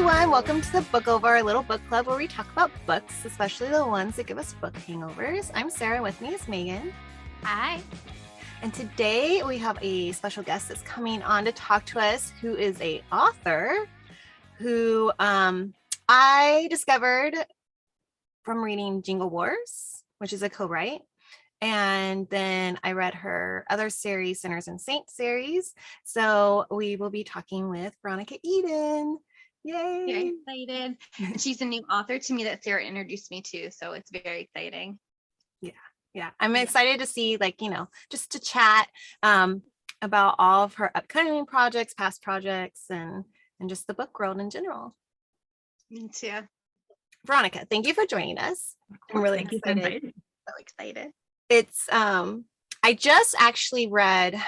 everyone. Welcome to the Book Over, a little book club where we talk about books, especially the ones that give us book hangovers. I'm Sarah. With me is Megan. Hi. And today we have a special guest that's coming on to talk to us, who is an author who I discovered from reading Jingle Wars, which is a co-write. And then I read her other series, Sinners and Saints series. So we will be talking with Veronica Eden. Yay! Very excited. And she's a new author to me that Sarah introduced me to, so it's very exciting. Yeah. I'm excited to see, just to chat about all of her upcoming projects, past projects, and just the book world in general. Me too. Veronica, thank you for joining us. I'm really excited. So excited. It's I just actually read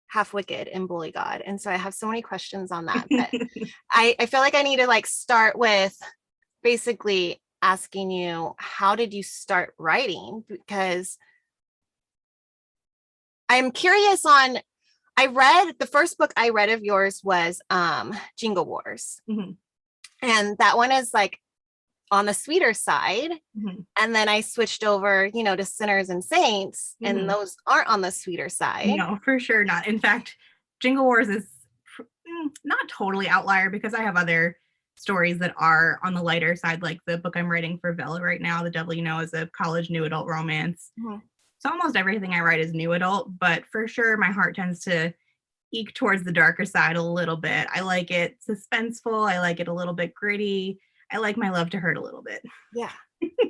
Half Wicked and Bully God, and so I have so many questions on that. But I feel like I need to start with basically asking you, how did you start writing? Because I'm curious on, I read the first book I read of yours was Jingle Wars. Mm-hmm. And that one is on the sweeter side. Mm-hmm. And then I switched over, to Sinners and Saints, mm-hmm. and those aren't on the sweeter side. No, for sure not. In fact, Jingle Wars is not totally outlier because I have other stories that are on the lighter side, like the book I'm writing for Bella right now, The Devil You Know, is a college new adult romance. Mm-hmm. So almost everything I write is new adult, but for sure my heart tends to eke towards the darker side a little bit. I like it suspenseful. I like it a little bit gritty. I like my love to hurt a little bit. Yeah.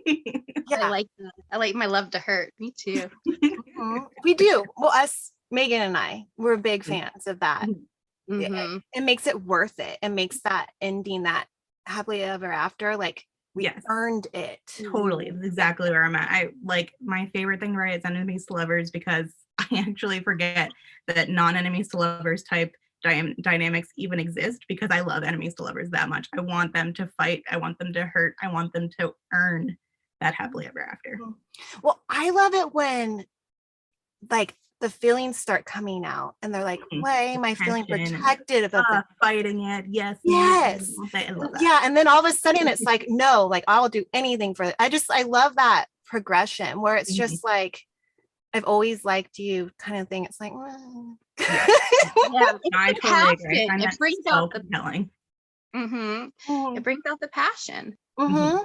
Yeah. I like that. I like my love to hurt. Me too. Mm-hmm. We do. Well, us, Megan and I, we're big fans of that. Mm-hmm. It makes it worth it. It makes that ending, that happily ever after, we earned it. Totally. That's exactly where I'm at. I my favorite thing to write is enemies to lovers, because I actually forget that non-enemies to lovers type dynamics even exist, because I love enemies to lovers that much. I want them to fight. I want them to hurt. I want them to earn that happily ever after. Well, I love it when the feelings start coming out and they're like, why am I feeling protective of it? Fighting it. Yes. I love that. Yeah. And then all of a sudden it's no, I'll do anything for it. I love that progression where it's just I've always liked you kind of thing. It's yeah, I totally agree. It brings out the compelling. Mm-hmm. It brings out the passion. Mm-hmm.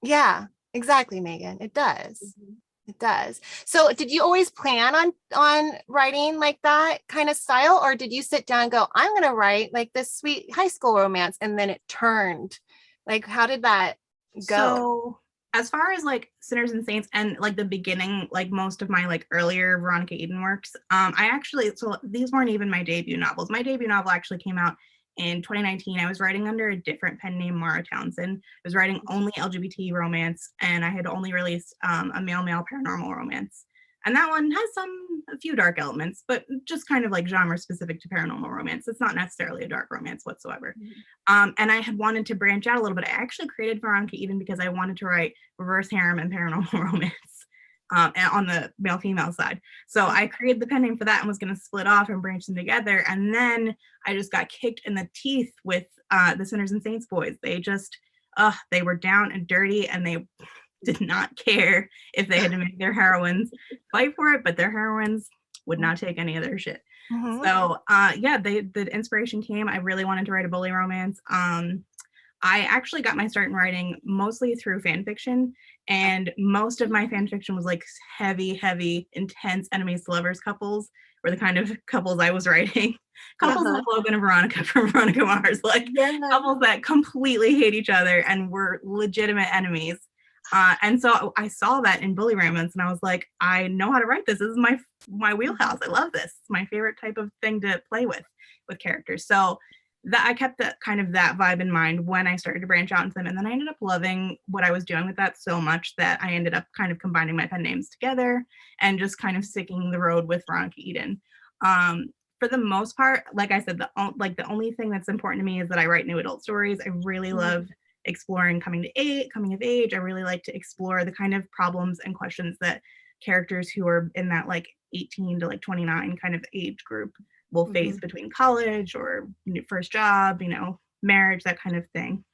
Yeah, exactly, Megan. It does. Mm-hmm. It does. So did you always plan on writing like that kind of style, or did you sit down and go, I'm going to write this sweet high school romance, and then it turned? How did that go? So as far as Sinners and Saints and the beginning, most of my earlier Veronica Eden works, so these weren't even my debut novels. My debut novel actually came out in 2019. I was writing under a different pen name, Mara Townsend. I was writing only LGBT romance, and I had only released a male paranormal romance. And that one has a few dark elements, but just kind of genre specific to paranormal romance. It's not necessarily a dark romance whatsoever. Mm-hmm. And I had wanted to branch out a little bit. I actually created Veronica Eden because I wanted to write reverse harem and paranormal romance on the male-female side. So I created the pen name for that and was going to split off and branch them together. And then I just got kicked in the teeth with the Sinners and Saints boys. They just, they were down and dirty, and they did not care if they had to make their heroines fight for it, but their heroines would not take any of their shit. Mm-hmm. So the inspiration came. I really wanted to write a bully romance. I actually got my start in writing mostly through fan fiction, and most of my fan fiction was heavy, intense enemies to lovers couples were the kind of couples I was writing. Couples like Logan and Veronica from Veronica Mars, couples that completely hate each other and were legitimate enemies. And so I saw that in bully romance, and I was like, I know how to write this. This is my wheelhouse. I love this. It's my favorite type of thing to play with characters. So that I kept that vibe in mind when I started to branch out into them. And then I ended up loving what I was doing with that so much that I ended up kind of combining my pen names together and just kind of sticking the road with Veronica Eden. For the most part, like I said, the only thing that's important to me is that I write new adult stories. I really love exploring coming of age. I really like to explore the kind of problems and questions that characters who are in that 18 to 29 kind of age group will face between college or first job, marriage, that kind of thing.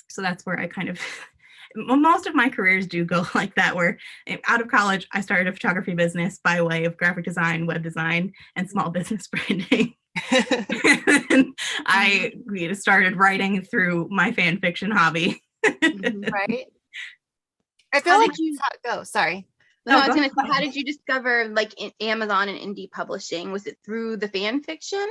So that's where I kind of, most of my careers do go like that, where out of college, I started a photography business by way of graphic design, web design, and small business branding. And I started writing through my fan fiction hobby. Right. I feel How like did you? that's how it goes. Sorry. No, I was go gonna say, ahead. how did you discover like Amazon and indie publishing? Was it through the fan fiction?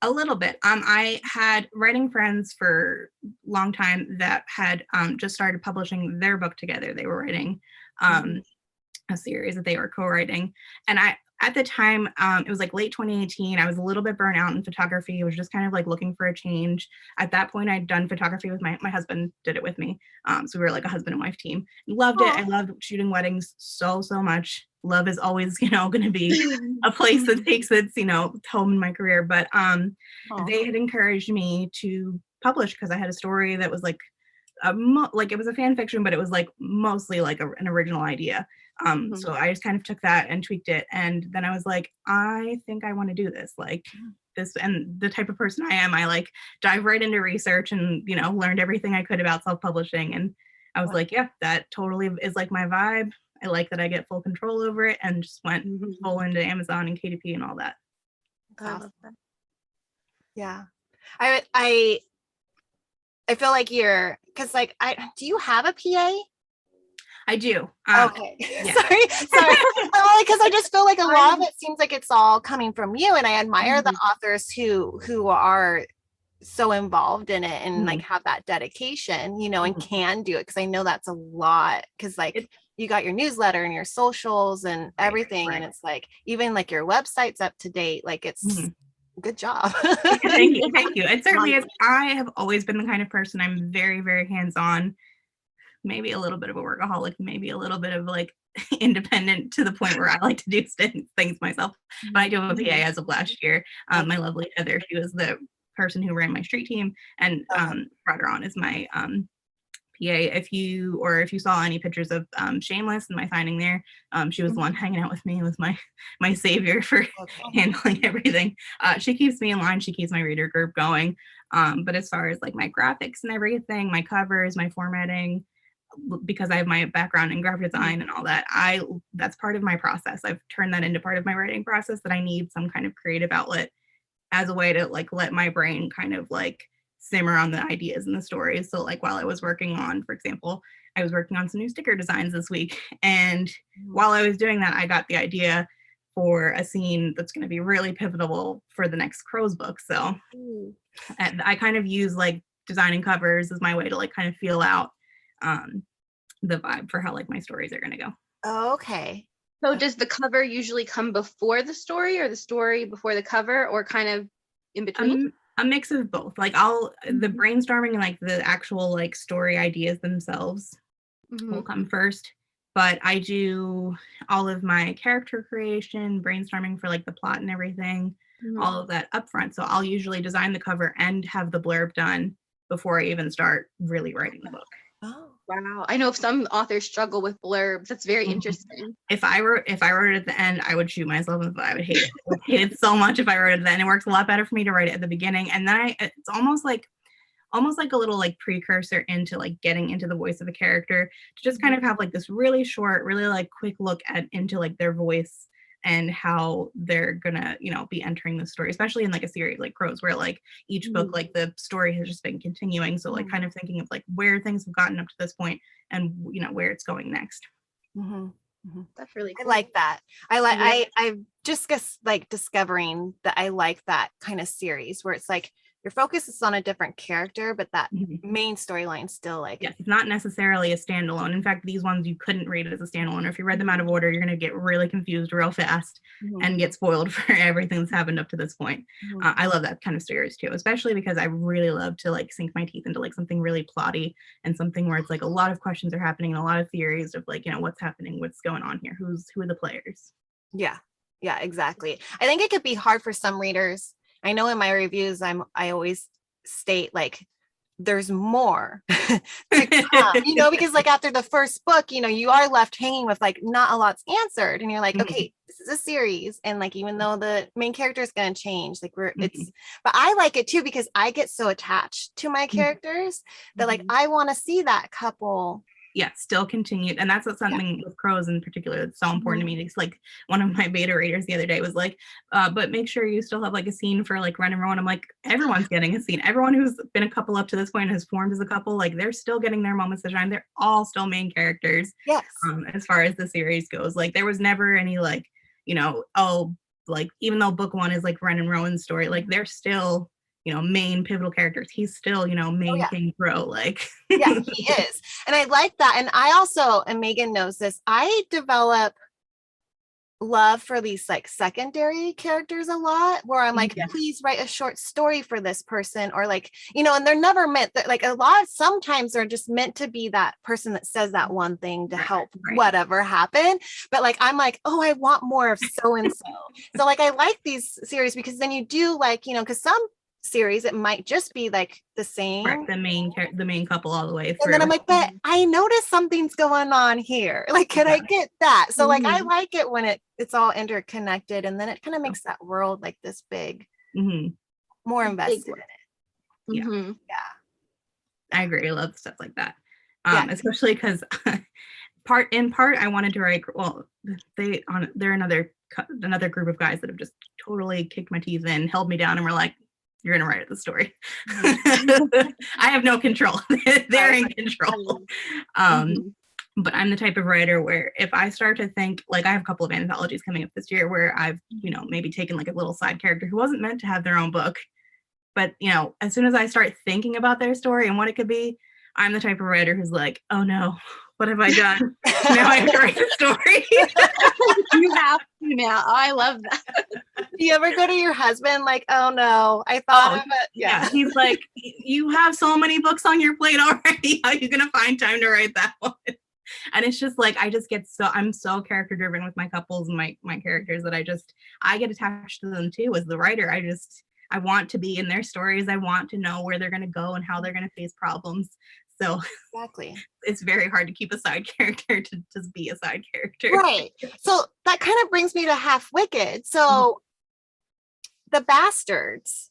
A little bit. I had writing friends for a long time that had just started publishing their book together. They were writing a series that they were co-writing, and at the time, it was like late 2018. I was a little bit burnt out in photography. I was just kind of like looking for a change. At that point, I'd done photography with my husband, did it with me. So we were like a husband and wife team. Loved it. I loved shooting weddings so much. Love is always, going to be a place that takes its, home in my career. But they had encouraged me to publish because I had a story that was like, it was a fan fiction, but it was like mostly like an original idea. So I just kind of took that and tweaked it. And then I was like, I think I want to do this. Like this, and the type of person I am, I like dive right into research and, learned everything I could about self-publishing. And I was like, yeah, that totally is like my vibe. I like that I get full control over it, and just went full into Amazon and KDP and all that. I love that. Yeah. I feel like because like, do you have a PA? I do. Okay. Yeah. Sorry. Because I just feel like a lot of it seems like it's all coming from you, and I admire the authors who are so involved in it and like have that dedication, and can do it, because I know that's a lot, because like you got your newsletter and your socials and everything, and it's like even like your website's up to date, like it's good job. Thank you. It certainly is. I have always been the kind of person, I'm very, very hands-on, maybe a little bit of a workaholic, maybe a little bit of like independent to the point where I like to do things myself. But I do have a PA as of last year. My lovely Heather, she was the person who ran my street team, and brought her on as my PA. If you saw any pictures of Shameless and my signing there, she was the one hanging out with me, was my savior for handling everything. She keeps me in line, she keeps my reader group going. But as far as like my graphics and everything, my covers, my formatting, because I have my background in graphic design and all that, that's part of my process. I've turned that into part of my writing process, that I need some kind of creative outlet as a way to like let my brain kind of like simmer on the ideas and the stories. So like while I was working on, for example, I was working on some new sticker designs this week, and while I was doing that, I got the idea for a scene that's going to be really pivotal for the next Crows book. So and I kind of use like designing covers as my way to like kind of feel out the vibe for how like my stories are going to go. Okay. So does the cover usually come before the story, or the story before the cover, or kind of in between? A mix of both. Like the brainstorming and like the actual like story ideas themselves will come first, but I do all of my character creation, brainstorming for like the plot and everything, all of that up front. So I'll usually design the cover and have the blurb done before I even start really writing the book. Oh, wow. I know some authors struggle with blurbs. That's very interesting. If I wrote it at the end, I would shoot myself in the foot. I would hate it. I would hate it so much if I wrote it at the end. It works a lot better for me to write it at the beginning. And then it's almost like a little like precursor into like getting into the voice of a character, to just kind of have like this really short, really like quick look into like their voice and how they're gonna, be entering the story, especially in like a series like Crows, where like each book, like the story has just been continuing. So like kind of thinking of like where things have gotten up to this point and where it's going next. That's really cool. I like that. I've just like discovering that I like that kind of series where it's like your focus is on a different character, but that main storyline still like, yes, it's not necessarily a standalone. In fact, these ones you couldn't read it as a standalone. Or if you read them out of order, you're going to get really confused real fast and get spoiled for everything that's happened up to this point. I love that kind of series too, especially because I really love to like sink my teeth into like something really plotty and something where it's like a lot of questions are happening and a lot of theories of like, what's happening, what's going on here, who are the players. Yeah, exactly. I think it could be hard for some readers. I know in my reviews, I always state like, there's more to come, you know, because like after the first book, you know, you are left hanging with like not a lot's answered, and you're like, okay, this is a series, and like even though the main character is going to change, like it's, but I like it too because I get so attached to my characters that like I want to see that couple still continued. And that's what something with Crows in particular that's so important to me. It's like one of my beta readers the other day was like, but make sure you still have like a scene for like Ren and Rowan. I'm like, everyone's getting a scene. Everyone who's been a couple up to this point has formed as a couple, like they're still getting their moments to shine. They're all still main characters. Yes. As far as the series goes, like there was never any like, you know, oh, like even though book one is like Ren and Rowan's story, like they're still, you know, main pivotal characters. He's still, you know, main King Crow, like. Yeah, he is. And I like that. And I also, and Megan knows this, I develop love for these like secondary characters a lot, where I'm like, please write a short story for this person, or like, you know, and they're never meant that, like a lot, sometimes they're just meant to be that person that says that one thing to help whatever happen. But like, I'm like, oh, I want more of so and so. So like, I like these series because then you do like, you know, because some series it might just be like the same, the main couple all the way through, and then I'm like, but I noticed something's going on here, like can I get that? So like I like it when it's all interconnected, and then it kind of makes that world like this big, more invested in it. I agree. I love stuff like that, especially because part I wanted to write, well, they're another group of guys that have just totally kicked my teeth in, held me down, and were like, you're gonna write the story. I have no control. They're in control. But I'm the type of writer where if I start to think, like I have a couple of anthologies coming up this year where I've, you know, maybe taken like a little side character who wasn't meant to have their own book, but you know, as soon as I start thinking about their story and what it could be, I'm the type of writer who's like, oh no, what have I done? Now I have to write the story. You have to now. I love that. Do you ever go to your husband like, oh no, I thought of it? Yeah. He's like, you have so many books on your plate already. How are you gonna find time to write that one? And it's just like, I'm so character driven with my couples and my characters that I get attached to them too as the writer. I want to be in their stories. I want to know where they're going to go and how they're going to face problems. So exactly, it's very hard to keep a side character to just be a side character. Right. So that kind of brings me to Half Wicked. So the Bastards,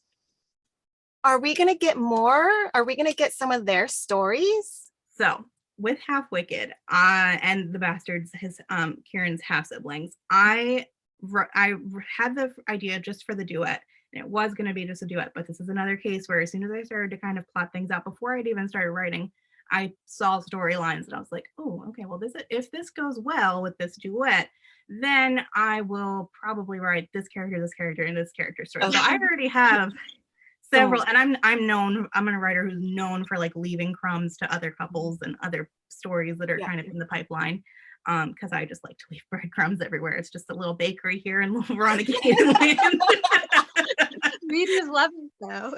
are we going to get more? Are we going to get some of their stories? So with Half Wicked and the Bastards, his Kieran's half siblings, I had the idea just for the duet. And it was going to be just a duet, but this is another case where as soon as I started to kind of plot things out before I'd even started writing, I saw storylines and I was like, oh, okay, well, if this goes well with this duet, then I will probably write this character, and this character story. Okay. So I already have several, and I'm a writer who's known for like leaving crumbs to other couples and other stories that are kind of in the pipeline. Because I just like to leave breadcrumbs everywhere. It's just a little bakery here in Little Veronica Eden land. Readers love it though.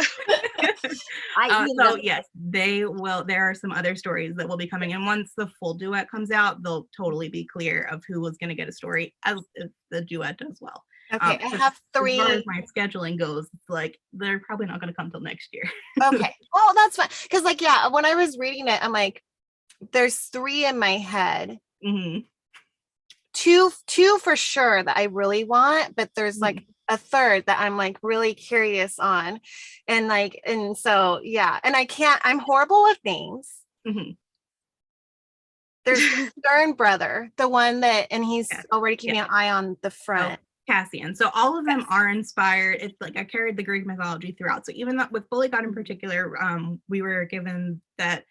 So yes, they will. There are some other stories that will be coming, and once the full duet comes out, they'll totally be clear of who was going to get a story as if the duet does well. Okay, I have 3. As far as my scheduling goes, it's like they're probably not going to come till next year. Okay, well that's fine. Because like when I was reading it, I'm like, there's 3 in my head. Two for sure that I really want, but there's like a third that I'm like really curious on, and so and I'm horrible with names. There's the Stern brother, the one that, and he's already keeping an eye on the front. Cassian. So all of them are inspired. It's like I carried the Greek mythology throughout. So even that with Bully God in particular, we were given that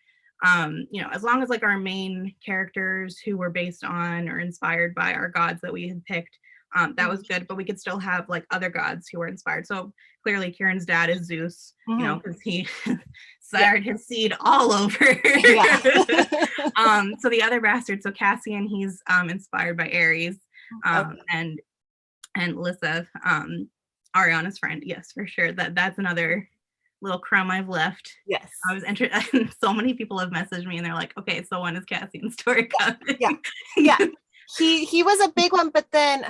you know, as long as like our main characters who were based on or inspired by our gods that we had picked, that was good, but we could still have like other gods who were inspired. So clearly Kieran's dad is Zeus, you know, because he sired his seed all over. So the other bastard, so Cassian, he's inspired by Ares, and Lyssa, Ariana's friend. Yes, for sure. That's another little crumb I've left. Yes. I was interested. So many people have messaged me and they're like, okay, so when is Cassian's story coming? He was a big one, but then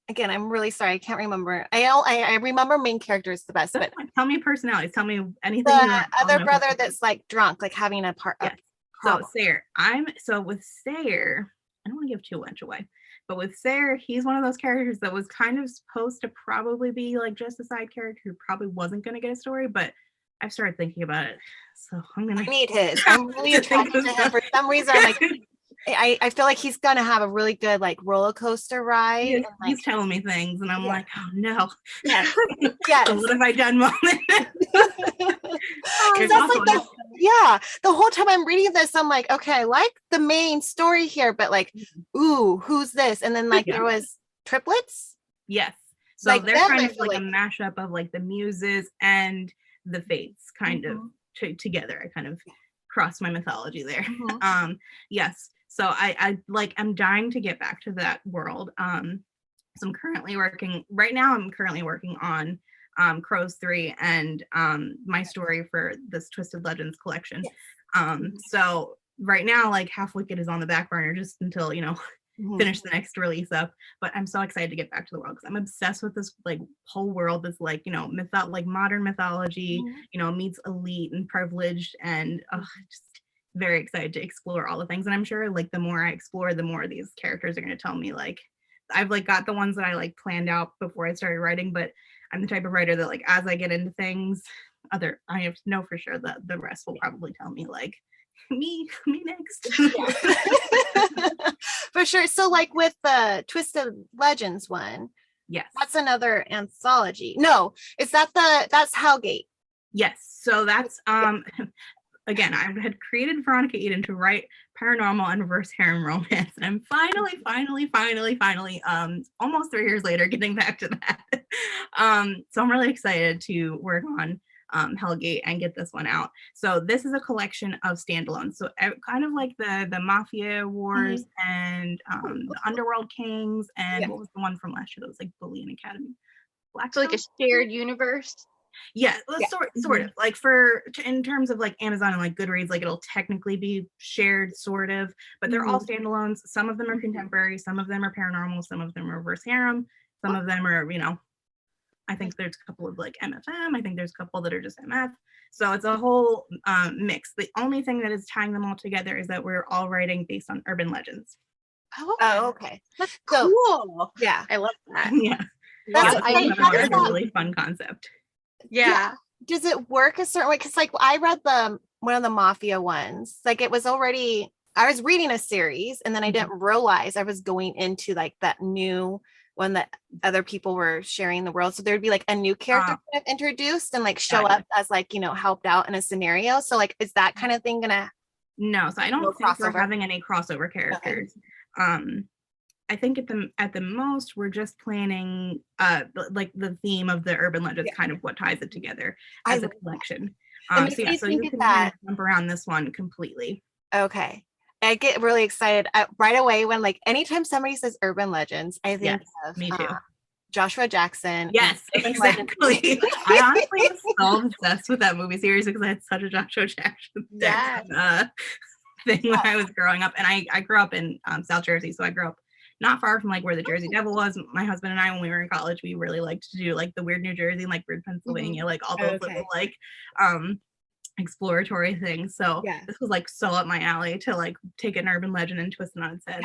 again, I'm really sorry. I can't remember. I remember main characters the best, but tell me personalities. Tell me anything you the want. other brother that's like drunk, like having a part. Yes. So Sayre, with Sayre, I don't want to give too much away, but with Sayre, he's one of those characters that was kind of supposed to probably be like just a side character who probably wasn't going to get a story, but I've started thinking about it. So I'm going to need his. I'm really attracted to him for some reason. I'm like, I feel like he's gonna have a really good like roller coaster ride. And, like, he's telling me things, and I'm like, oh no. Yes. So what have I done moment? That's like the whole time I'm reading this, I'm like, okay, I like the main story here, but like, ooh, who's this? And then like there was triplets. Yes. So like, they're kind of like a mashup of like the muses and the fates kind of together. I kind of crossed my mythology there. Yes. So I'm dying to get back to that world. So I'm currently working on Crows 3 and my story for this Twisted Legends collection. So right now, like Half Wicked is on the back burner just until, finish the next release up. But I'm so excited to get back to the world because I'm obsessed with this like whole world that's like, like modern mythology, meets elite and privileged, and just very excited to explore all the things. And I'm sure like the more I explore, the more these characters are going to tell me. Like I've like got the ones that I like planned out before I started writing, but I'm the type of writer that like as I get into things, I have to know for sure that the rest will probably tell me like me next. For sure. So like with the Twisted Legends one, yes, that's another anthology. No, that's Hellgate. Yes. So that's again, I had created Veronica Eden to write paranormal and reverse harem romance. And I'm finally, almost 3 years later, getting back to that. So I'm really excited to work on Hellgate and get this one out. So this is a collection of standalones. So kind of like the Mafia Wars and the Underworld Kings and what was the one from last year that was like Bullion Academy? So like a shared universe. Yeah, sort of like in terms of like Amazon and like Goodreads, like it'll technically be shared sort of, but they're all standalones. Some of them are contemporary, some of them are paranormal, some of them are reverse harem, some of them are, I think there's a couple of like MFM, I think there's a couple that are just MF. So it's a whole mix. The only thing that is tying them all together is that we're all writing based on urban legends. Oh, okay. That's cool. Yeah. I love that. Yeah. That's a really fun concept. Yeah. Does it work a certain way? Because like I read one of the Mafia ones. Like it was already, I was reading a series and then I didn't realize I was going into like that new one that other people were sharing the world. So there'd be like a new character kind of introduced and like show up as like, helped out in a scenario. So like, is that kind of thing gonna? No, so I don't think we're having any crossover characters. Okay. I think at the most we're just planning like the theme of the urban legends, kind of what ties it together as a collection. So you can kind of jump around this one completely. Okay. I get really excited right away when like anytime somebody says urban legends, I think of me too. Joshua Jackson. Yes, exactly. I honestly was so obsessed with that movie series because I had such a Joshua Jackson thing when I was growing up. And I grew up in South Jersey, so I grew up not far from like where the Jersey Devil was. My husband and I, when we were in college, we really liked to do like the weird New Jersey and like weird Pennsylvania, like all those little like exploratory things. So this was like so up my alley to like take an urban legend and twist it on its head.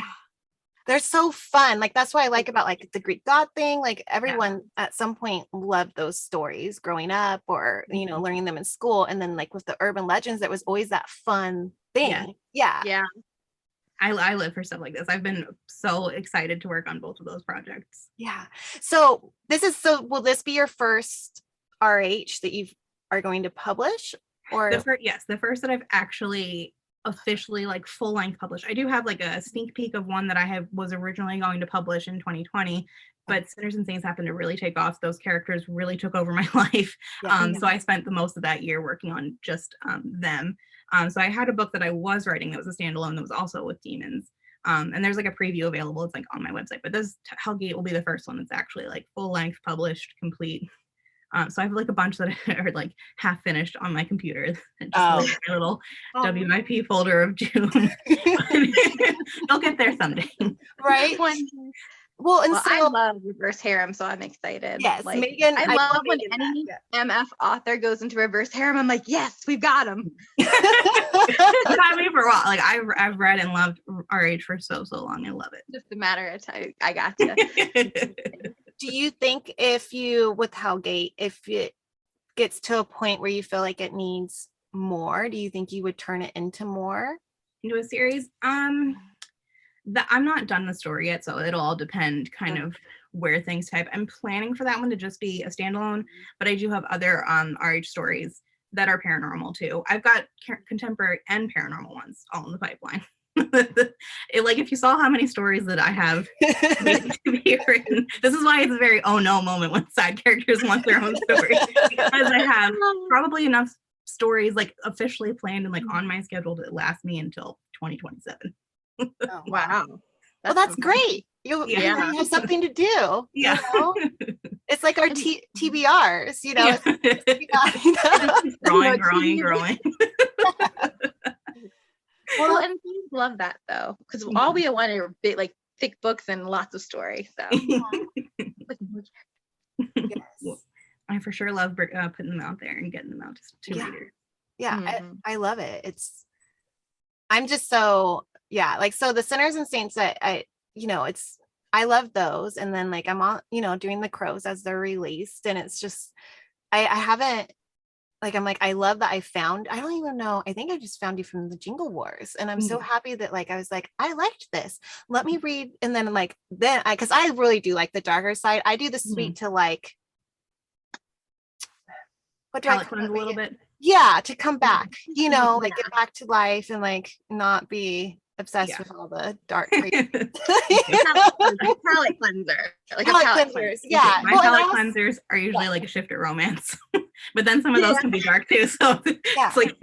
They're so fun. Like that's what I like about like the Greek god thing. Like everyone at some point loved those stories growing up or learning them in school. And then like with the urban legends, that was always that fun thing. Yeah. I live for stuff like this. I've been so excited to work on both of those projects. Yeah. So will this be your first RH that you are going to publish? Or the first that I've actually officially like full length published. I do have like a sneak peek of one that I was originally going to publish in 2020, but Sinners and Saints happened to really take off. Those characters really took over my life. So I spent the most of that year working on just them. So I had a book that I was writing that was a standalone that was also with demons. And there's like a preview available. It's like on my website, but this Hellgate will be the first one that's actually like full length, published, complete. So I have like a bunch that are like half finished on my computer. Just like my little WIP folder of June. They'll get there someday. Right. Well, and Well, so I love reverse harem, so I'm excited. yes, Like, Megan. I love told when Megan any that, MF author goes into reverse harem. I'm like, yes, we've got him. yeah. You got me for a while. Like I've read and loved RH for so long. I love Just a matter of time. I got you. it. Do you think if you, with Hellgate, if it gets to a point where you feel like it needs more, do you think you would turn it into more? Into a series? I'm not done the story yet, so it'll all depend kind of where things type. I'm planning for that one to just be a standalone, but I do have other RH stories that are paranormal too. I've got contemporary and paranormal ones all in the pipeline. Like if you saw how many stories that I have to be written, this is why it's a very oh no moment when side characters want their own story, because I have probably enough stories like officially planned and like on my schedule to last me until 2027. Oh, Wow. Well, that's great. You have something to do. Yeah. You know? It's like our TBRs, you know. Yeah. It keeps growing. Well, and kids love that though, because all we want are big, like thick books and lots of stories. So Yes. I for sure love putting them out there and getting them out to readers. Yeah, I love it. I'm just so, like, so the Sinners and Saints, I love those. And then like, I'm on, doing the Crows as they're released. And it's just, I haven't, like, I'm like, I love that I don't even know. I think I just found you from the Jingle Wars. And I'm so happy that like, I was like, I liked this. Let me read. And then like, cause I really do like the darker side. I do the sweet to like, what do I call it? A little bit? Yeah, to come back, like get back to life and like not be obsessed with all the dark crazy. Palette cleanser. Like palette cleansers. Yeah. My palette cleansers are usually like a shift at romance. But then some of those can be dark too. So it's like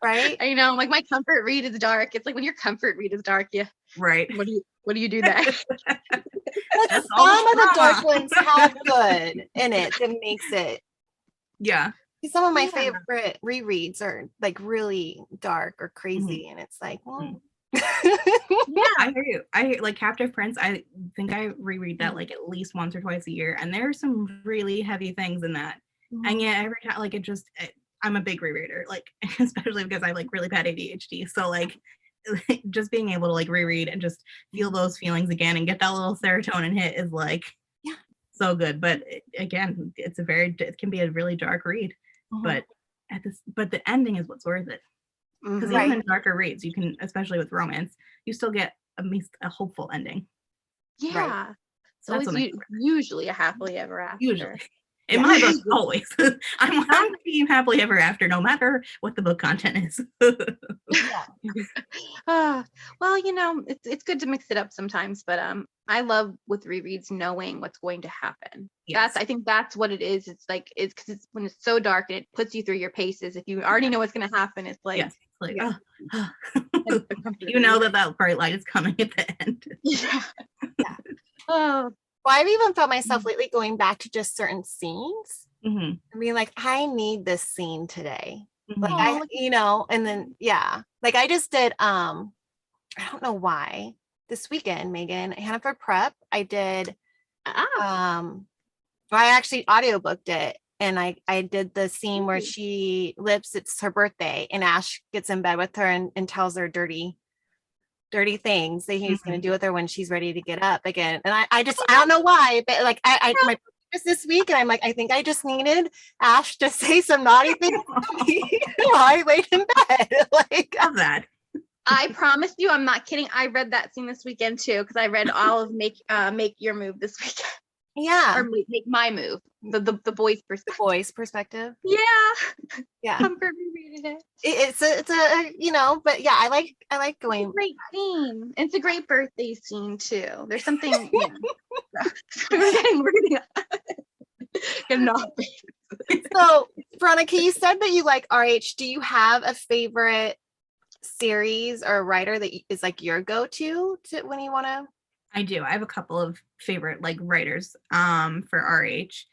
right. I know, like my comfort read is dark. It's like when your comfort read is dark, right. What do you do then? Some of the dark ones have good in it that makes it. Yeah. Some of my favorite rereads are like really dark or crazy, and it's like, well, I hear you. I hear like Captive Prince. I think I reread that like at least once or twice a year, and there are some really heavy things in that. And yet every time, like I'm a big rereader, like especially because I have like really bad ADHD. So like just being able to like reread and just feel those feelings again and get that little serotonin hit is like so good. But again, it can be a really dark read. But the ending is what's worth it, because even in darker reads, you can, especially with romance, you still get a hopeful ending. Yeah, so it's usually a happily ever after. Usually, in my book, always. I'm team happily ever after, no matter what the book content is. Well, it's good to mix it up sometimes, but I love with rereads knowing what's going to happen. Yes. I think that's what it is. It's like it's because it's when it's so dark and it puts you through your paces. If you already know what's going to happen, it's like, you know that bright light is coming at the end. Well, I've even felt myself lately going back to just certain scenes. I mean, like, I need this scene today. Like and then like I just did I don't know why this weekend, Megan, Hannaford Prep, I did I actually audiobooked it, and I did the scene where it's her birthday and Ash gets in bed with her and tells her dirty things that he's going to do with her when she's ready to get up again. And I don't know why, but like my purpose this week, and I'm like, I think I just needed Ash to say some naughty things to me while I laid in bed. Like, love that. I promise you, I'm not kidding. I read that scene this weekend too, because I read all of Make Your Move this weekend. Yeah. Or Make My Move. The boys' perspective. The boys' perspective. Yeah. Comfort rereaded it. It's a but yeah, I like going. It's a great scene. It's a great birthday scene too. There's something. We're getting off. So, Veronica, you said that you like RH. Do you have a favorite series or writer that is like your go-to when you want to? I do. I have a couple of favorite like writers for RH.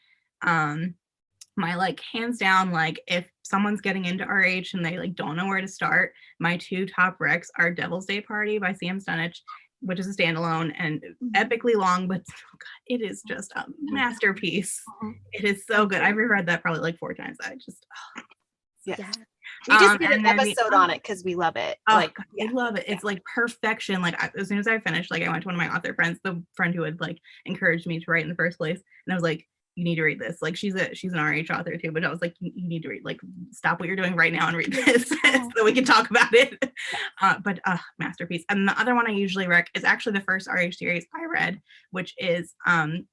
My like hands down, like if someone's getting into RH and they like don't know where to start, my two top recs are Devil's Day Party by C.M. Stunich which is a standalone and epically long, but oh God, it is just a masterpiece. It is so good. I've reread that probably like 4 times. I just, yeah. We just did an then episode on it because we love it. Oh, Like, I love it. It's like perfection. Like as soon as I finished, like I went to one of my author friends, the friend who had like encouraged me to write in the first place, and I was like, "You need to read this." Like she's an RH author too, but I was like, "You need to read. Like stop what you're doing right now and read this so we can talk about it." But masterpiece. And the other one I usually rec is actually the first RH series I read, which is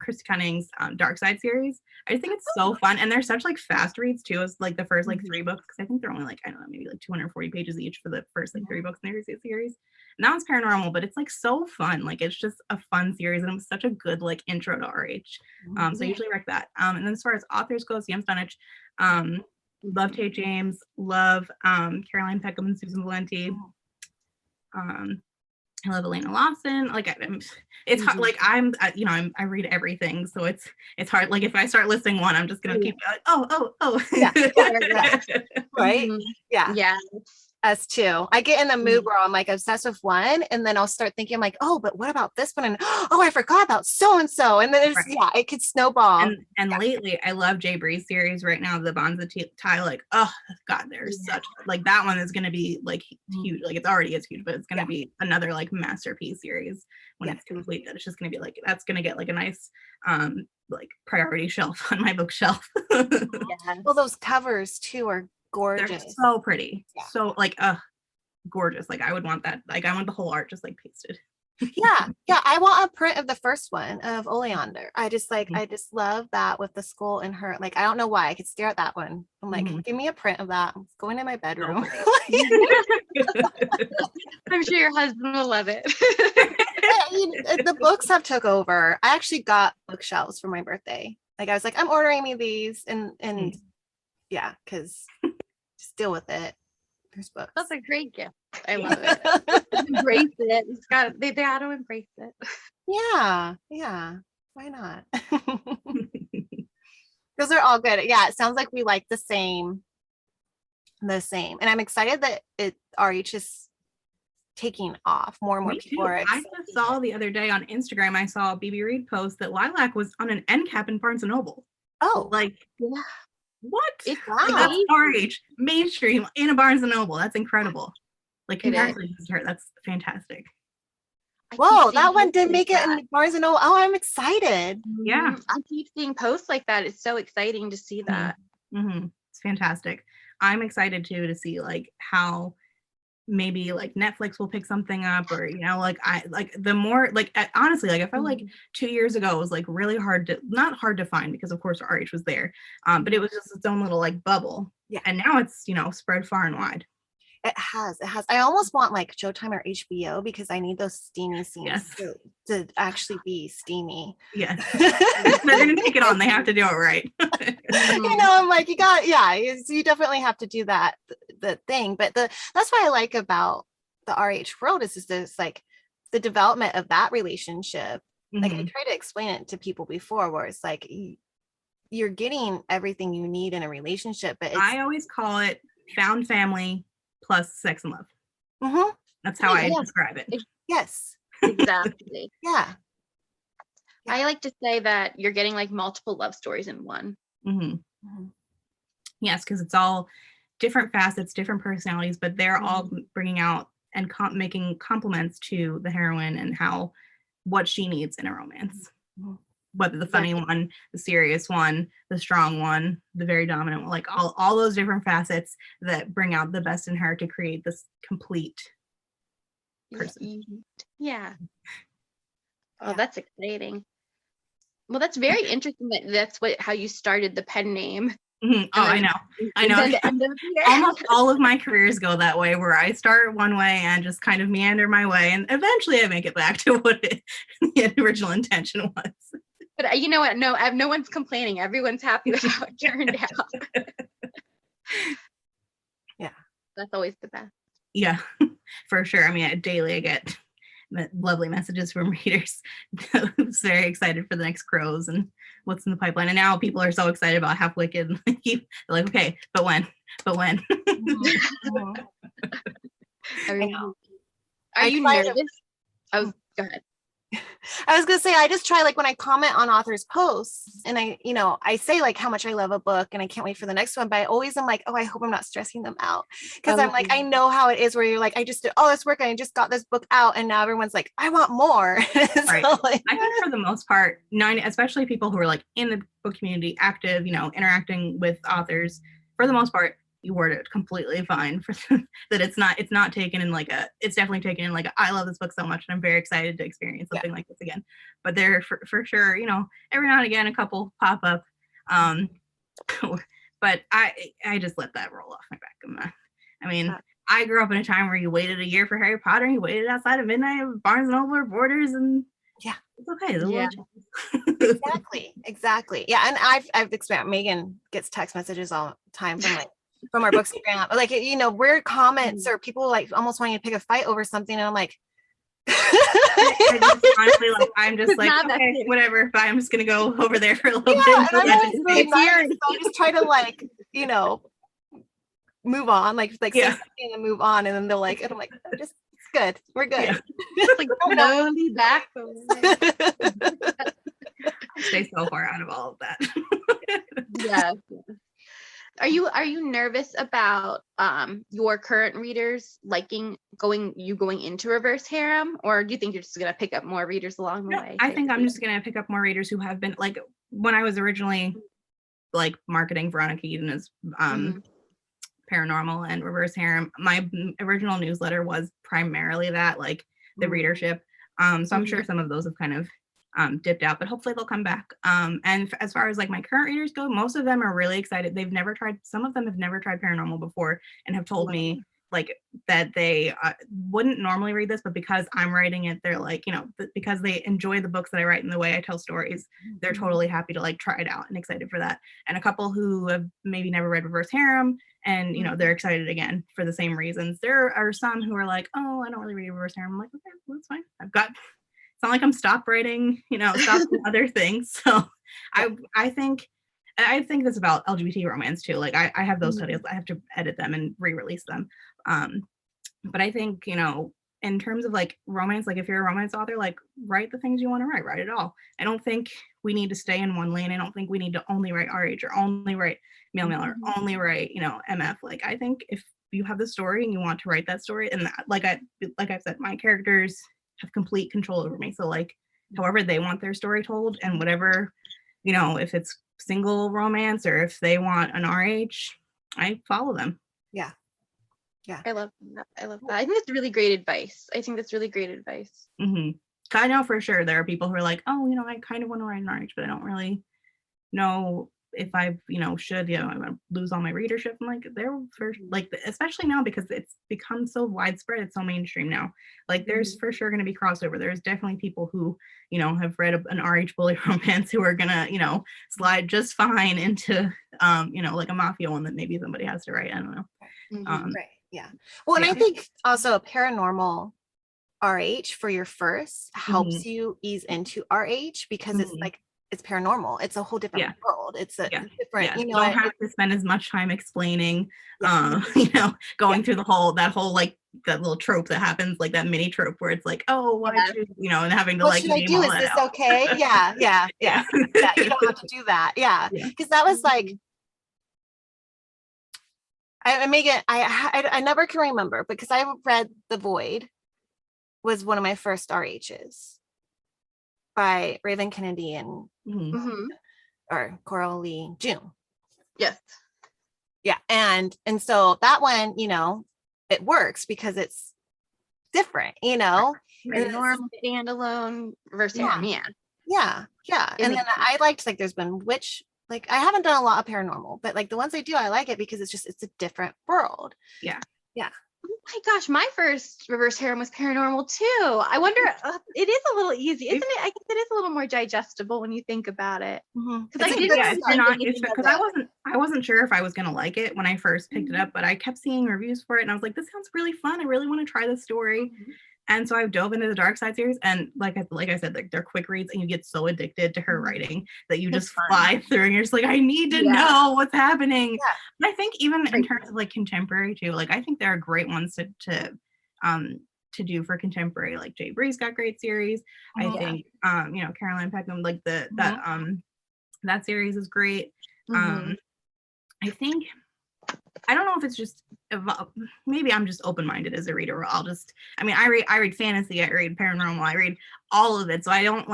Christy Cunning's Dark Side series. I just think it's so fun, and they're such like fast reads too. It's like the first like 3 books, because I think they're only like, I don't know, maybe like 240 pages each for the first like 3 books in the series. And that one's paranormal, but it's like so fun. Like it's just a fun series, and it was such a good like intro to RH. So I usually rec that. And then as far as authors goes, Yam Stunich, love Tate James, love Caroline Peckham and Susan Valenti. I love Elena Lawson. Like it's hard. Like I read everything, so it's hard. Like if I start listing one, I'm just gonna keep going. Oh. Yeah. Right. Yeah. Us too. I get in the mood where I'm like obsessed with one, and then I'll start thinking, I'm like, oh, but what about this one? And oh, I forgot about so and so. And then it could snowball. And lately, I love Jay Bree's series right now, the Bonza tie. Like, oh God, there's such like that one is gonna be like huge. Like it's already is huge, but it's gonna be another like masterpiece series when it's complete. That it's just gonna be like that's gonna get like a nice like priority shelf on my bookshelf. Well, those covers too are gorgeous. They're so pretty. So like gorgeous. Like I would want that. Like I want the whole art just like pasted. Yeah. I want a print of the first one of Oleander. I just love that with the skull and her. Like I don't know why I could stare at that one. I'm like, give me a print of that. It's going in my bedroom. I'm sure your husband will love it. The books have took over. I actually got bookshelves for my birthday. Like I was like, I'm ordering me these, and yeah, because just deal with it. There's books. That's a great gift. I love it. Embrace it. It's got they got to embrace it. Yeah. Why not? Those are all good. Yeah, it sounds like we like the same. And I'm excited that RH is taking off. More and more people are I just saw the other day on Instagram, I saw a BB Reed post that Lilac was on an end cap in Barnes and Noble. Oh, like what? Wow. Like, that's RH mainstream in a Barnes and Noble. That's incredible. Like congratulations to her. That's fantastic. Whoa, that one did make it in Barnes and Noble. Oh, I'm excited. Yeah, I keep seeing posts like that. It's so exciting to see that. It's fantastic. I'm excited too to see like how maybe like Netflix will pick something up, or like I like the more like honestly, like I felt like 2 years ago it was like really not hard to find, because of course RH was there, but it was just its own little like bubble. Yeah, and now it's spread far and wide. It has. I almost want like Showtime or HBO, because I need those steamy scenes to actually be steamy. Yes. They're gonna take it on. They have to do it right. I'm like, you definitely have to do that, the thing. But that's what I like about the RH world is this like the development of that relationship. Like I try to explain it to people before, where it's like you're getting everything you need in a relationship, but I always call it found family plus sex and love. That's how I describe it. Yes, exactly. Yeah. I like to say that you're getting like multiple love stories in one. Yes, because it's all different facets, different personalities, but they're all bringing out and making compliments to the heroine and what she needs in a romance. Whether the funny one, the serious one, the strong one, the very dominant one, like all those different facets that bring out the best in her to create this complete person. Yeah. Oh, that's exciting. Well, that's very interesting that's how you started the pen name. Oh, I know. Almost all of my careers go that way, where I start one way and just kind of meander my way, and eventually I make it back to what the original intention was. But you know what? No one's complaining. Everyone's happy with how it turned out. Yeah. That's always the best. Yeah, for sure. I mean, daily I get lovely messages from readers who's very excited for the next Crows and what's in the pipeline. And now people are so excited about Half Wicked. They're like, okay, but when? Are you nervous? Go ahead. I was gonna say, I just try, like, when I comment on authors' posts and I say like how much I love a book and I can't wait for the next one, but I always am like, oh, I hope I'm not stressing them out. Because I'm like, I know how it is where you're like, I just did all this work and I just got this book out and now everyone's like, I want more. Right. So, like, I think for the most part, especially people who are like in the book community, active, interacting with authors, for the most part, you word it completely fine for that. It's not taken in like it's definitely taken in like I love this book so much and I'm very excited to experience something like this again. But there for sure, every now and again a couple pop up. But I just let that roll off my back. I mean, I grew up in a time where you waited a year for Harry Potter and you waited outside of midnight of Barnes and Noble or Borders, and it's okay. Exactly. Yeah. And I've experienced, Megan gets text messages all the time from our bookstagram, like, weird comments or people like almost wanting to pick a fight over something, and I'm like, honestly, like, I'm just like, okay, whatever, but I'm just gonna go over there for a little bit. Really nice, so I just try to like, move on, like say something and move on, and then they're like, and I'm like, just it's good, we're good. Like slowly back. Stay so far out of all of that. Yeah. Are you nervous about your current readers liking going into reverse harem, or do you think you're just gonna pick up more readers along the way? I think I'm just gonna pick up more readers who have been, like, when I was originally like marketing Veronica Eden as paranormal and reverse harem, my original newsletter was primarily that, like, the readership. So I'm sure some of those have kind of dipped out, but hopefully they'll come back. And as far as like my current readers go, most of them are really excited. Some of them have never tried paranormal before and have told me like that they wouldn't normally read this, but because I'm writing it, they're like, because they enjoy the books that I write and the way I tell stories, they're totally happy to like try it out and excited for that. And a couple who have maybe never read reverse harem and they're excited again for the same reasons. There are some who are like, oh, I don't really read reverse harem. I'm like, okay, well, that's fine. It's not like I'm stop writing, stop other things. So I think this about LGBT romance too. Like I have those studies, I have to edit them and re-release them. But I think, in terms of like romance, like if you're a romance author, like write the things you want to write it all. I don't think we need to stay in one lane. I don't think we need to only write RH or only write male or only write, MF. Like I think if you have the story and you want to write that story, and like I've said, my characters have complete control over me. So like however they want their story told and whatever, if it's single romance or if they want an RH, I follow them. Yeah. I love that. I think that's really great advice. Mm-hmm. I know for sure there are people who are like, oh, I kind of want to write an RH, but I don't really know if I, should, I'm gonna lose all my readership. I'm like, they're for like, especially now because it's become so widespread, it's so mainstream now. Like, there's for sure going to be crossover. There's definitely people who, have read an RH bully romance who are gonna, slide just fine into, like a mafia one that maybe somebody has to write. I don't know. Right. Yeah. Well, and I think also a paranormal RH for your first helps you ease into RH because it's like, it's paranormal. It's a whole different world. It's a different, you don't have to spend as much time explaining, going through that whole like that little trope that happens, like that mini trope where it's like, oh, why should, and having to what like, should I do? Is this okay? Yeah. You don't have to do that. Yeah. Because that was like, Megan, I never can remember because I read The Void was one of my first RHs by Raven Kennedy and or Coralie June. Yes. Yeah. And so that one, it works because it's different, normal standalone versus yeah. And then I liked like there's been witch, like I haven't done a lot of paranormal, but like the ones I do, I like it because it's a different world. Yeah. Oh my gosh, my first reverse harem was paranormal too. I wonder, it is a little easy, isn't it? I guess it is a little more digestible when you think about it. Because I wasn't sure if I was gonna like it when I first picked it up, but I kept seeing reviews for it and I was like, this sounds really fun. I really want to try this story. And so I dove into the Dark Side series, and like I said, like they're quick reads, and you get so addicted to her writing that you just fly through, and you're just like, I need to know what's happening. And I think even in terms of like contemporary too, like I think there are great ones to to do for contemporary. Like Jay Bree's got great series. I think Caroline Peckham, like that series is great. I think, I don't know if it's just, maybe I'm just open-minded as a reader. I read fantasy, I read paranormal, I read all of it. So I don't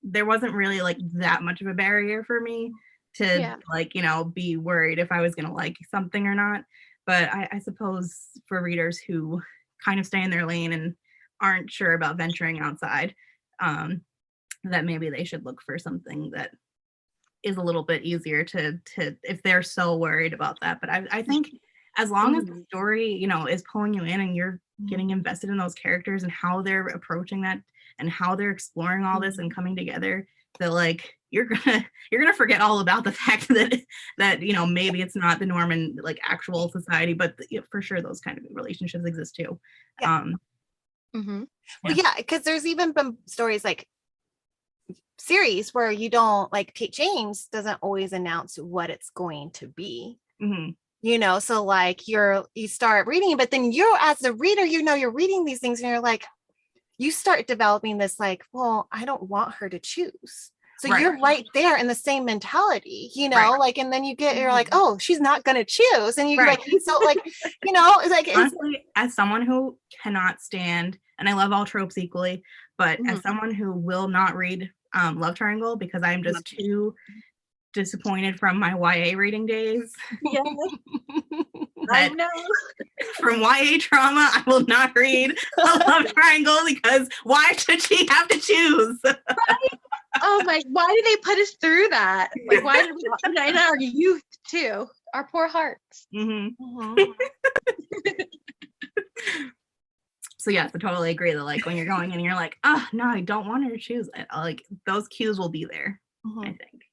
there wasn't really like that much of a barrier for me to be worried if I was going to like something or not. But I suppose for readers who kind of stay in their lane and aren't sure about venturing outside, that maybe they should look for something that is a little bit easier to if they're so worried about that. But I think as long as the story, is pulling you in and you're getting invested in those characters and how they're approaching that and how they're exploring all this and coming together, that you're gonna forget all about the fact that maybe it's not the norm in actual society, but for sure those kind of relationships exist too. Well, because there's even been stories series where you don't Kate James doesn't always announce what it's going to be. So you start reading, but then you as a reader, you're reading these things and you're you start developing this well, I don't want her to choose. So you're right there in the same mentality, and then you're oh, she's not going to choose. And you honestly, as someone who cannot stand, and I love all tropes equally, but as someone who will not read love triangle because I'm just too disappointed from my YA reading days. I know. From YA trauma, I will not read a love triangle because why should she have to choose? Oh my, why did they put us through that? Why did we, in our youth too, our poor hearts. So yes, I totally agree that when you're going in and you're oh no, I don't want her to choose it. Those cues will be there, I think.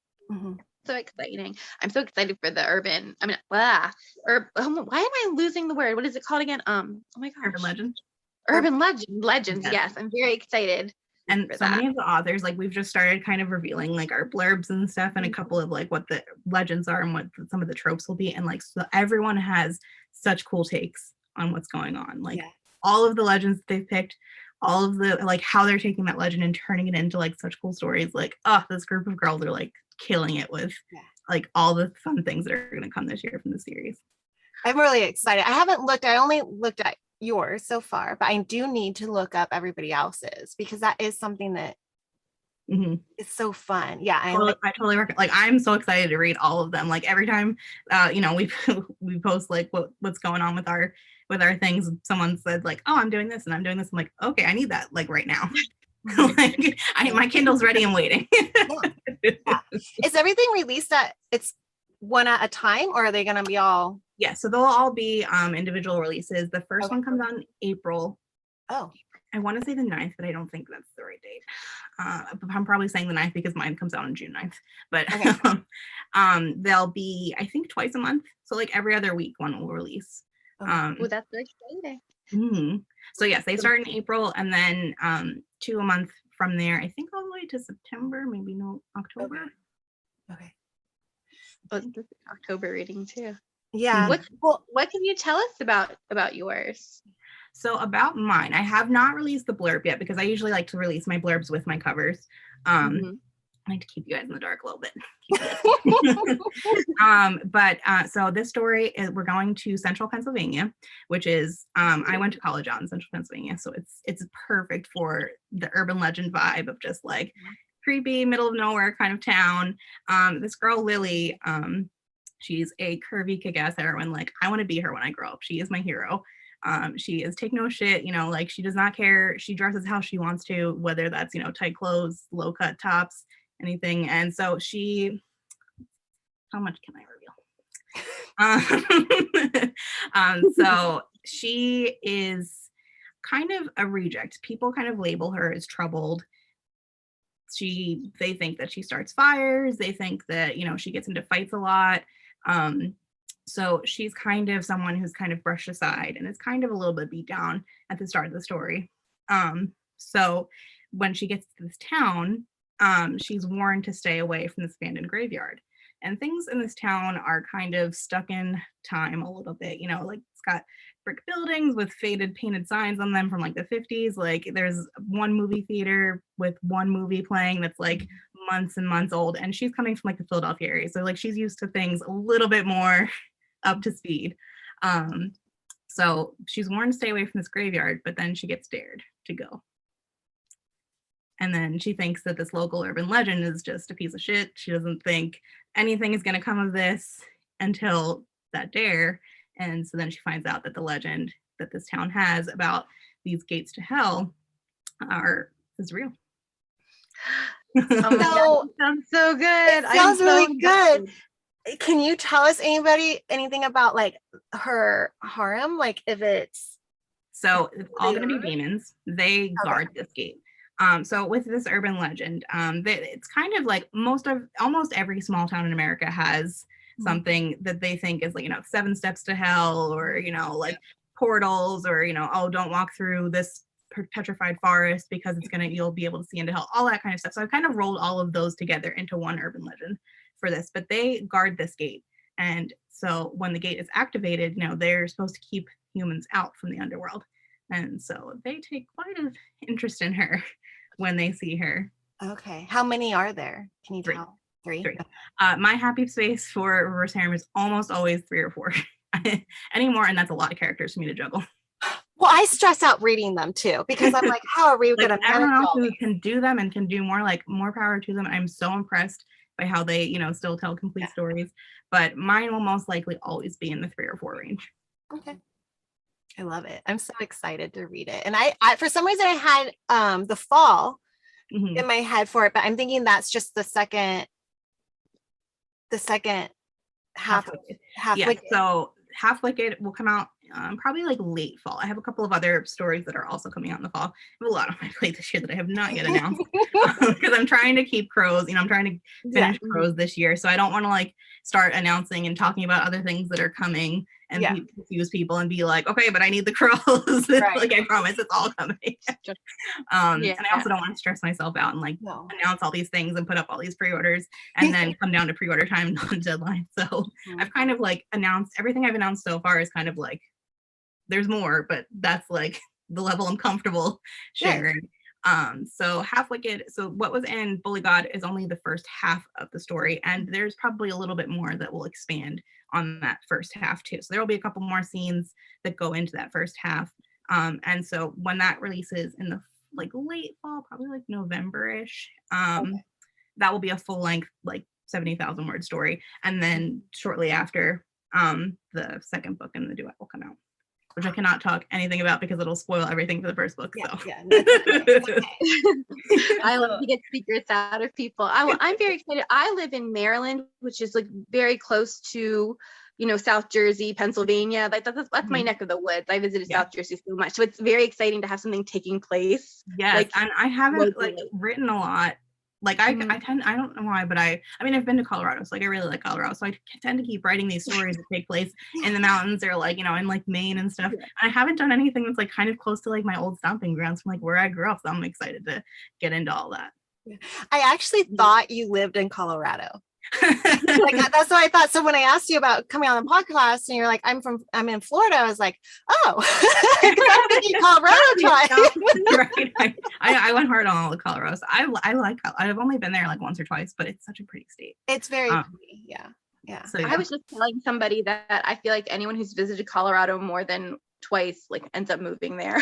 So exciting. I'm so excited for the urban. Why am I losing the word? What is it called again? Oh my gosh. Urban legends. Urban legends. Yes, I'm very excited. And so many of the authors, we've just started kind of revealing our blurbs and stuff and a couple of what the legends are and what some of the tropes will be. And so everyone has such cool takes on what's going on. All of the legends they've picked, all of the how they're taking that legend and turning it into such cool stories. This group of girls are killing it with all the fun things that are going to come this year from the series. I'm really excited. I only looked at yours so far, but I do need to look up everybody else's because that is something that is so fun. I totally recommend. I'm so excited to read all of them. Every time we post what's going on with our things, someone said oh, I'm doing this and I'm doing this. I'm okay, I need that right now. My Kindle's ready and waiting. Is everything released at it's one at a time, or are they going to be all? Yeah, so they'll all be individual releases. The first one comes out in April. Oh, I want to say the 9th, but I don't think that's the right date. I'm probably saying the 9th because mine comes out on June 9th. But they'll be, I think, twice a month. So every other week one will release. That's so exciting. So yes, they start in April and then 2 a month from there. I think all the way to September, maybe no October. Okay. Well, this is October reading too. Yeah. What can you tell us about yours? So about mine, I have not released the blurb yet because I usually like to release my blurbs with my covers. I like to keep you guys in the dark a little bit. So this story is, we're going to Central Pennsylvania, which is I went to college out in Central Pennsylvania, so it's perfect for the urban legend vibe of just creepy middle of nowhere kind of town. This girl Lily, she's a curvy kick-ass heroine. I want to be her when I grow up. She is my hero. She is take no shit, she does not care. She dresses how she wants to, whether that's tight clothes, low cut tops, anything. And so how much can I reveal? So she is kind of a reject. People kind of label her as troubled. They think that she starts fires. They think that she gets into fights a lot. So she's kind of someone who's kind of brushed aside and is kind of a little bit beat down at the start of the story. So when she gets to this town, she's warned to stay away from this abandoned graveyard And things in this town are kind of stuck in time a little bit, like it's got brick buildings with faded painted signs on them from like the 50s. Like there's one movie theater with one movie playing that's like months and months old. And she's coming from like the Philadelphia area. So like she's used to things a little bit more up to speed. So she's warned to stay away from this graveyard, but then she gets dared to go. And then she thinks that this local urban legend is just a piece of shit. She doesn't think anything is going to come of this until that dare. And so then she finds out that the legend that this town has about these gates to hell is real. Oh my God, it sounds so good. It sounds really good. Can you tell us anything about like her harem? Like if it's so it's all going to be demons. They guard this gate. So with this urban legend, it's kind of like almost every small town in America has something that they think is like, 7 steps to hell, or, like portals, or, oh, don't walk through this petrified forest because you'll be able to see into hell, all that kind of stuff. So I kind of rolled all of those together into one urban legend for this, but they guard this gate. And so when the gate is activated, they're supposed to keep humans out from the underworld. And so they take quite an interest in her when they see her. Okay. How many are there? Can you tell? Three. My happy space for reverse harem is almost always 3 or 4 anymore. And that's a lot of characters for me to juggle. Well, I stress out reading them too, because I'm like, how are we going to everyone else who can do them and can do more power to them. I'm so impressed by how they, still tell complete stories, but mine will most likely always be in the 3 or 4 range. Okay. I love it. I'm so excited to read it. And I for some reason I had the fall in my head for it, but I'm thinking that's just the second half Wicked. So Half Wicked will come out probably like late fall. I have a couple of other stories that are also coming out in the fall. I have a lot on my plate this year that I have not yet announced because I'm trying to keep Crows. I'm trying to finish Crows this year, so I don't want to like start announcing and talking about other things that are coming and confuse people and be like, okay, but I need the Crows. Like I promise, it's all coming. And I also don't want to stress myself out and like announce all these things and put up all these pre-orders and then come down to pre-order time on deadline. So I've kind of like announced everything I've announced so far is kind of like there's more, but that's like the level I'm comfortable sharing. So Half Wicked, so what was in Bully God is only the first half of the story, and there's probably a little bit more that will expand on that first half too. So there will be a couple more scenes that go into that first half. And so when that releases in the like late fall, probably like November-ish, that will be a full length like 70,000 word story. And then shortly after, the second book in the duet will come out, which I cannot talk anything about because it'll spoil everything for the first book. I love to get secrets out of people. I'm very excited. I live in Maryland, which is like very close to, South Jersey, Pennsylvania. Like that's my neck of the woods. I visited South Jersey so much, so it's very exciting to have something taking place. Yes, like, and I haven't like written a lot. Like I don't know why, but I mean, I've been to Colorado, so like I really like Colorado. So I tend to keep writing these stories that take place in the mountains or like, in like Maine and stuff. And I haven't done anything that's like kind of close to like my old stomping grounds from like where I grew up. So I'm excited to get into all that. I actually thought you lived in Colorado. Like that's what I thought. So when I asked you about coming on the podcast and you're like, I'm in Florida, I was like, oh, I'm thinking Colorado time. I went hard on all the Colorado. So I like, I've only been there like once or twice, but it's such a pretty state. It's very pretty. Yeah. So I was just telling somebody that I feel like anyone who's visited Colorado more than twice like ends up moving there.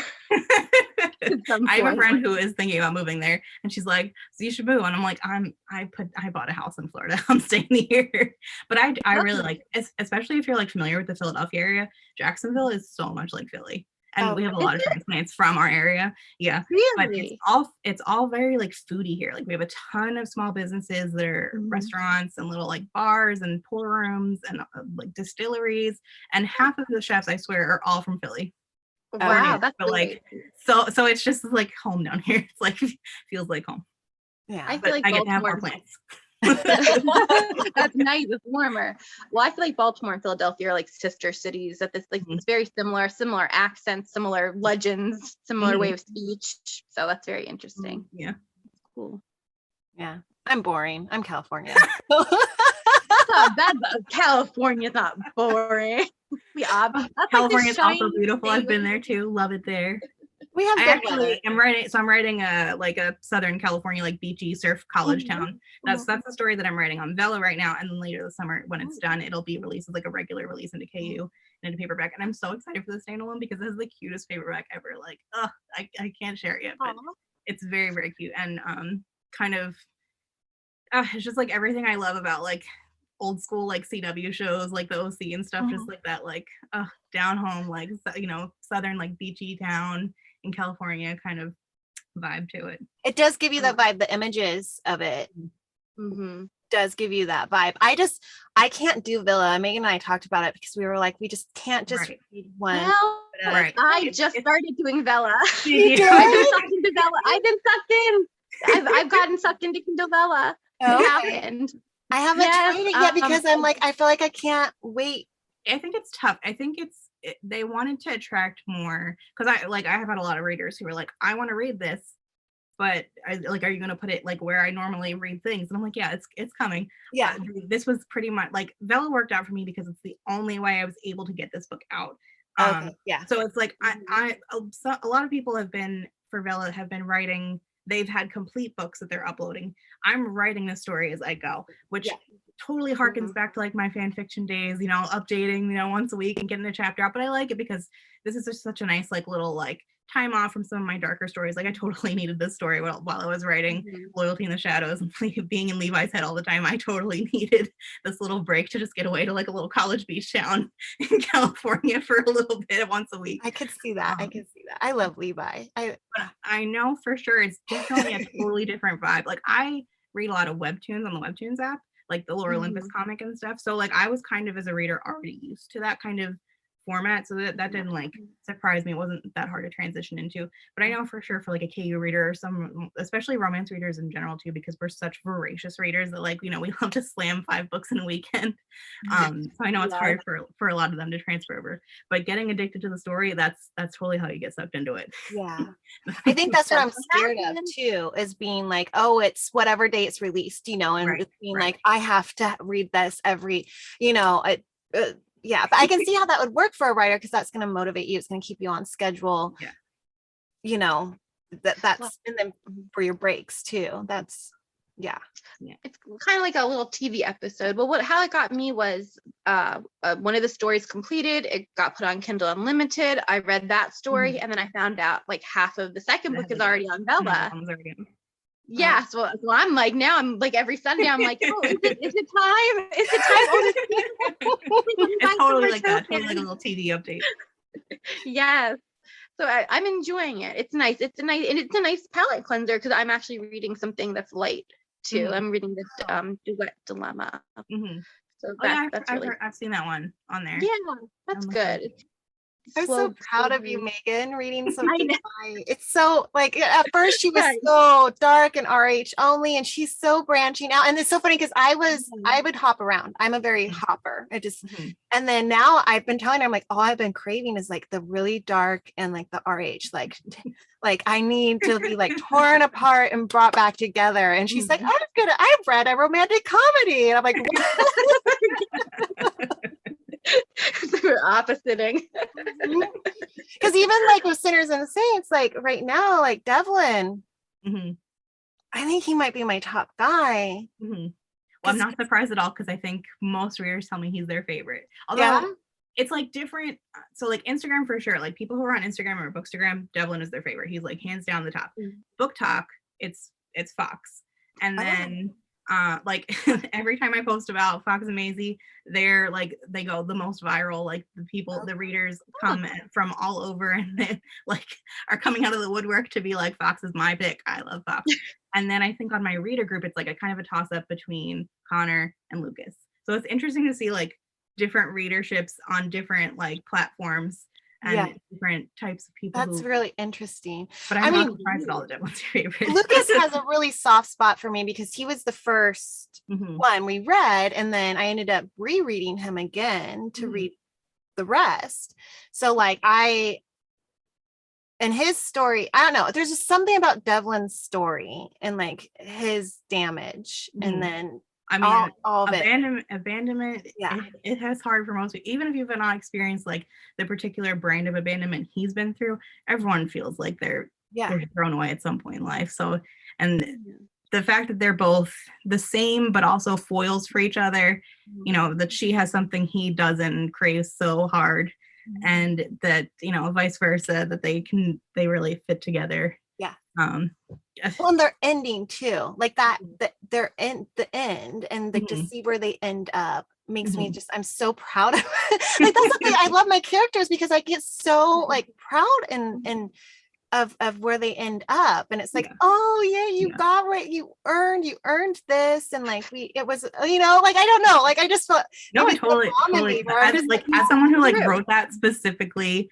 I have a friend who is thinking about moving there, and she's like, so you should move. And I'm like, I bought a house in Florida. I'm staying here. But I really like, especially if you're like familiar with the Philadelphia area, Jacksonville is so much like Philly. And we have a lot of transplants from our area. Yeah. Really? But it's all very like foodie here. Like we have a ton of small businesses that are restaurants and little like bars and pour rooms and like distilleries. And half of the chefs, I swear, are all from Philly. Wow, that's but like so it's just like home down here. It's like feels like home. Yeah, I feel like I get to have more plants. That's nice. It's warmer. Well, I feel like Baltimore and Philadelphia are like sister cities. That this like it's very similar accents, similar legends, similar way of speech. So that's very interesting. Yeah, cool. Yeah, I'm boring. I'm California. So California's not boring. California's also beautiful. I've been there too. Love it there. We have good weather. I'm writing a Southern California, like beachy surf college town. That's the story that I'm writing on Velo right now. And then later this summer, when it's done, it'll be released as like a regular release into KU and into paperback. And I'm so excited for the standalone because this is the cutest paperback ever. Like, I can't share it yet, but it's very, very cute. And it's just like everything I love about like old school like CW shows, like the OC and stuff, just like that, like down home, like southern like beachy town in California kind of vibe to it. It does give you that vibe. The images of it does give you that vibe. I can't do Villa. Megan and I talked about it because we were like, we just can't just read one. Well, I just started doing Vella. You did? I've been sucked into Vella. I've been sucked in. I've gotten sucked into Kindle Vella. Okay. It happened. I haven't tried it yet because I'm like, I feel like I can't wait. I think it's tough. I think they wanted to attract more because I have had a lot of readers who were like, I want to read this, but are you going to put it like where I normally read things? And I'm like, yeah, it's coming. Yeah. This was pretty much like Vella worked out for me because it's the only way I was able to get this book out. Okay. Yeah. So it's like a lot of people have been writing. They've had complete books that they're uploading. I'm writing the story as I go, which totally harkens back to like my fan fiction days, updating, once a week and getting a chapter out. But I like it because this is just such a nice, like little like time off from some of my darker stories. Like I totally needed this story while I was writing Loyalty in the Shadows and being in Levi's head all the time. I totally needed this little break to just get away to like a little college beach town in California for a little bit once a week. I could see that. I love Levi. I know for sure it's definitely a totally different vibe. Like I read a lot of webtoons on the Webtoons app, like the Lore Olympus comic and stuff. So like I was kind of as a reader already used to that kind of format, so that didn't like surprise me. It wasn't that hard to transition into, but I know for sure for like a KU reader or some, especially romance readers in general too, because we're such voracious readers that like we love to slam 5 books in a weekend. So I know it's hard for a lot of them to transfer over, but getting addicted to the story, that's totally how you get sucked into it. I think that's what I'm scared of too, is being like, oh, it's whatever day it's released, and just being like, I have to read this every, but I can see how that would work for a writer because that's going to motivate you. It's going to keep you on schedule. That's and then for your breaks too. That's It's kind of like a little TV episode. But how it got me was one of the stories completed. It got put on Kindle Unlimited. I read that story, and then I found out like half of the second book is already on Vella. So I'm like, now I'm like every Sunday I'm like, oh, is it time? Is it time? It's totally like that. Totally like a little TV update. Yes. So I'm enjoying it. It's nice. It's a nice palate cleanser because I'm actually reading something that's light too. I'm reading this Duet Dilemma. So I've seen that one on there. Yeah, that's good. I'm so proud of you, Megan, reading something light. It's so like at first she was so dark and RH only, and she's so branching out. And it's so funny because I would hop around. I'm a very hopper. And then now I've been telling her, I'm like, all I've been craving is like the really dark and like the RH, like I need to be like torn apart and brought back together. And she's like, I've read a romantic comedy. And I'm like, we're oppositing. Because even like with Sinners and Saints, like right now, like Devlin, I think he might be my top guy. Well, I'm not surprised at all because I think most readers tell me he's their favorite. Although it's like different. So like Instagram for sure, like people who are on Instagram or Bookstagram, Devlin is their favorite. He's like hands down the top. Book Talk, it's Fox. And then like every time I post about Fox and Maisie, they're like, they go the most viral, like the readers come from all over and they like are coming out of the woodwork to be like, Fox is my pick. I love Fox. And then I think on my reader group, it's like a kind of a toss up between Connor and Lucas. So it's interesting to see like different readerships on different like platforms and different types of people. That's really interesting. But I'm not surprised at all that Devlin's favorite. Lucas has a really soft spot for me because he was the first one we read, and then I ended up rereading him again to read the rest. So like and his story, I don't know, there's just something about Devlin's story and like his damage and then I mean, all of it. abandonment, Yeah. it has hard for most people. Even if you've not experienced like the particular brand of abandonment he's been through, everyone feels like they're thrown away at some point in life. So, and the fact that they're both the same, but also foils for each other, you know, that she has something he doesn't and craves so hard, and that, you know, vice versa, that they really fit together. Yeah. Well, and they're ending too, like that they're in the end, and like to see where they end up makes me just, I'm so proud of like that's the thing, I love my characters because I get so like proud and of where they end up, and it's like, oh yeah, you got what you earned this, and like it was, you know, like I don't know, like I just felt totally as someone who like wrote that specifically,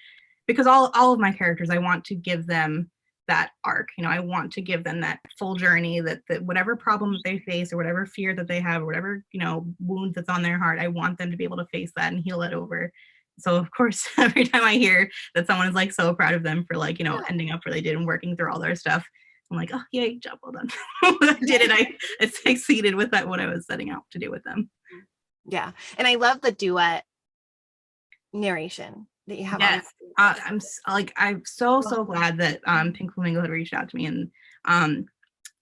because all of my characters, I want to give them that arc, you know, I want to give them that full journey, that whatever problem they face or whatever fear that they have or whatever, you know, wound that's on their heart, I want them to be able to face that and heal it over. So of course, every time I hear that someone is like so proud of them for like, you know, ending up where they did and working through all their stuff, I'm like, oh yay, job well done. I did it. I succeeded with that, what I was setting out to do with them. Yeah. And I love the duet narration that you have. Yes. I'm so glad that Pink Flamingo had reached out to me and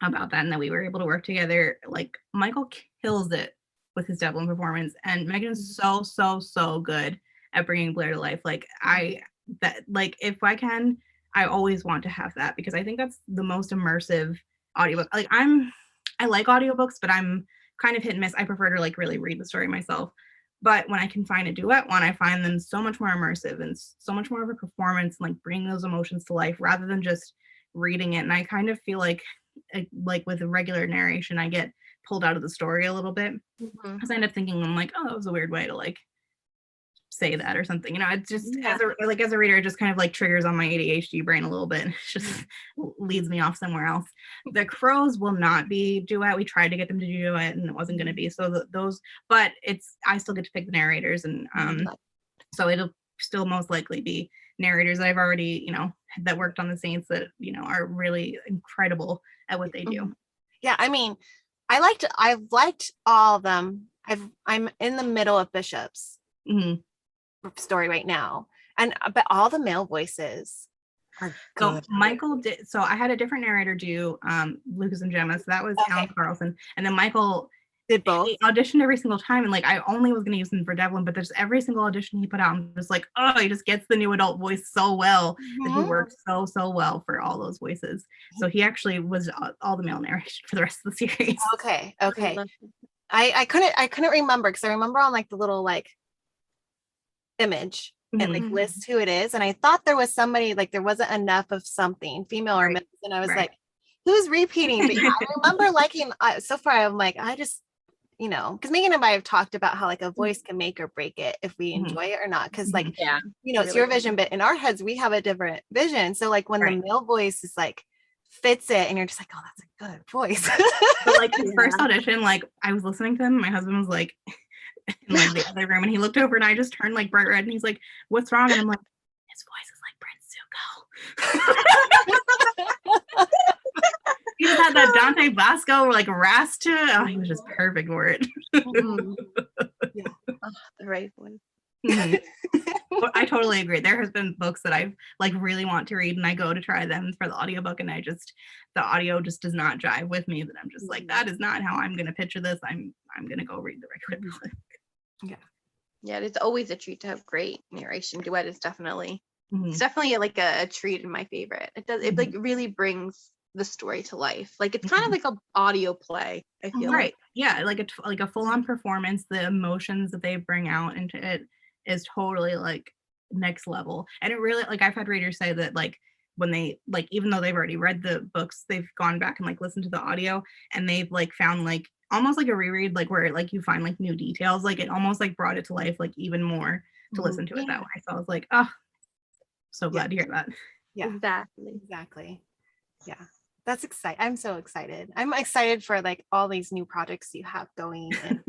about that, and that we were able to work together. Like Michael kills it with his Devlin performance, and Megan's so good at bringing Blair to life. Like if I can, I always want to have that, because I think that's the most immersive audiobook. Like I like audiobooks, but I'm kind of hit and miss. I prefer to like really read the story myself. But when I can find a duet one, I find them so much more immersive and so much more of a performance, and like bring those emotions to life rather than just reading it. And I kind of feel like with a regular narration, I get pulled out of the story a little bit, because I end up thinking, I'm like, oh, that was a weird way to like say that or something, you know. It's just as a reader, it just kind of like triggers on my ADHD brain a little bit. It just leads me off somewhere else. The Crows will not be duet. We tried to get them to do duet and it wasn't going to be. So but I still get to pick the narrators, and so it'll still most likely be narrators that I've already, you know, that worked on the Saints, that, you know, are really incredible at what they do. Yeah, I mean, I've liked all of them. I'm in the middle of Bishop's story right now, but all the male voices are good. So Michael did. So I had a different narrator do Lucas and Gemma. So that was Alan Carlson, and then Michael did both. He auditioned every single time, and like I only was going to use him for Devlin, but there's every single audition he put out, I'm just like, oh, he just gets the new adult voice so well that he works so well for all those voices. So he actually was all the male narration for the rest of the series. Okay. I couldn't remember, because I remember on like the little like image and like lists who it is, and I thought there was somebody, like there wasn't enough of something female or male, and I was like, who's repeating? But yeah, I remember liking so far. I'm like, I just, you know, because Megan and I have talked about how like a voice can make or break it if we enjoy it or not, because like you know, it's your vision, but in our heads we have a different vision. So like when the male voice is like fits it, and you're just like, oh, that's a good voice. So like his first audition, like I was listening to him, my husband was like in like the other room, and he looked over, and I just turned like bright red, and he's like, what's wrong? And I'm like, his voice is like Prince Zuko. He just had that Dante Basco like rasp to it. Oh, he was just perfect for it. The right voice. I totally agree. There has been books that I've like really want to read, and I go to try them for the audiobook, and the audio just does not jive with me, that I'm just like, that is not how I'm going to picture this. I'm going to go read the regular book. Yeah, it's always a treat to have great narration. Duet is definitely it's definitely like a treat, and my favorite. It does it like really brings the story to life. Like it's kind of like an audio play, I feel like. Yeah, like a full-on performance. The emotions that they bring out into it is totally like next level. And it really, like, I've had readers say that like when they like, even though they've already read the books, they've gone back and like listened to the audio, and they've like found like almost like a reread, like where like you find like new details, like it almost like brought it to life like even more to listen to it that way. So I was like, oh, so glad to hear that. Exactly. Yeah, that's exciting. I'm so excited. I'm excited for like all these new projects you have going, and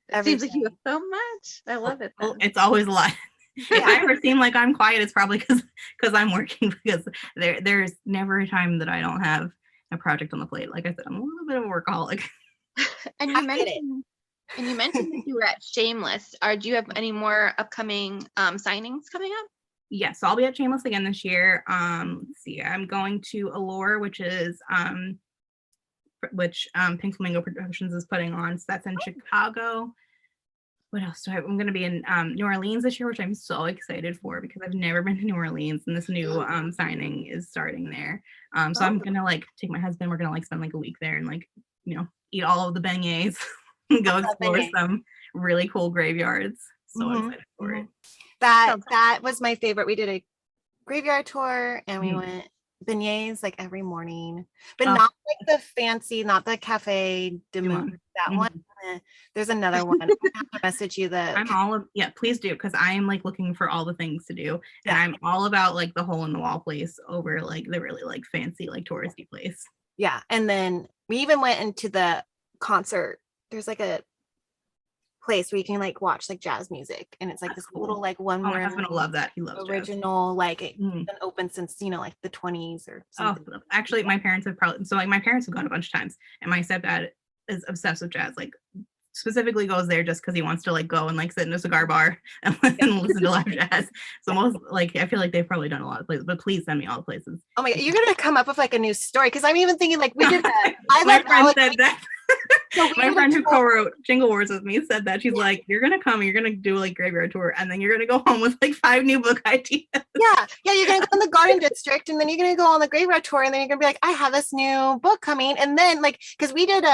it seems like you have so much. I love it. It's always a lot. If I ever seem like I'm quiet, it's probably because I'm working, because there's never a time that I don't have a project on the plate. Like I said, I'm a little bit of a workaholic. And I get it. you mentioned that you were at Shameless. Do you have any more upcoming signings coming up? Yes, so I'll be at Shameless again this year. Let's see, I'm going to Allure, which Pink Flamingo Productions is putting on. So that's in Chicago. What else do I have? I'm going to be in New Orleans this year, which I'm so excited for because I've never been to New Orleans, and this new signing is starting there. So I'm going to like take my husband. We're going to like spend like a week there and like, you know, eat all of the beignets, go explore some really cool graveyards. So excited for it. That was my favorite. We did a graveyard tour and we went beignets like every morning, but not like the fancy, not the Cafe de Moon. That one. There's another one. I have to message you please do, because I am like looking for all the things to do, and I'm all about like the hole in the wall place over like the really like fancy like touristy place. Yeah, and then we even went into the concert. There's like a place where you can like watch like jazz music, and it's like this cool little like one room. My husband will love that. He loves original jazz. Like it's been open since like the 20s or something. Actually, my parents have gone a bunch of times, and my stepdad is obsessed with jazz. Like specifically goes there just because he wants to like go and like sit in a cigar bar and listen to live jazz. So most like I feel like they've probably done a lot of places, but please send me all the places. Oh my god, you're gonna come up with like a new story, because I'm even thinking like we did that. My friend said that. So my friend who co-wrote Jingle Wars with me said that. She's like, you're gonna come, you're gonna do like graveyard tour, and then you're gonna go home with like 5 new book ideas. Yeah, you're gonna go in the Garden District, and then you're gonna go on the graveyard tour, and then you're gonna be like, I have this new book coming, and then like, because we did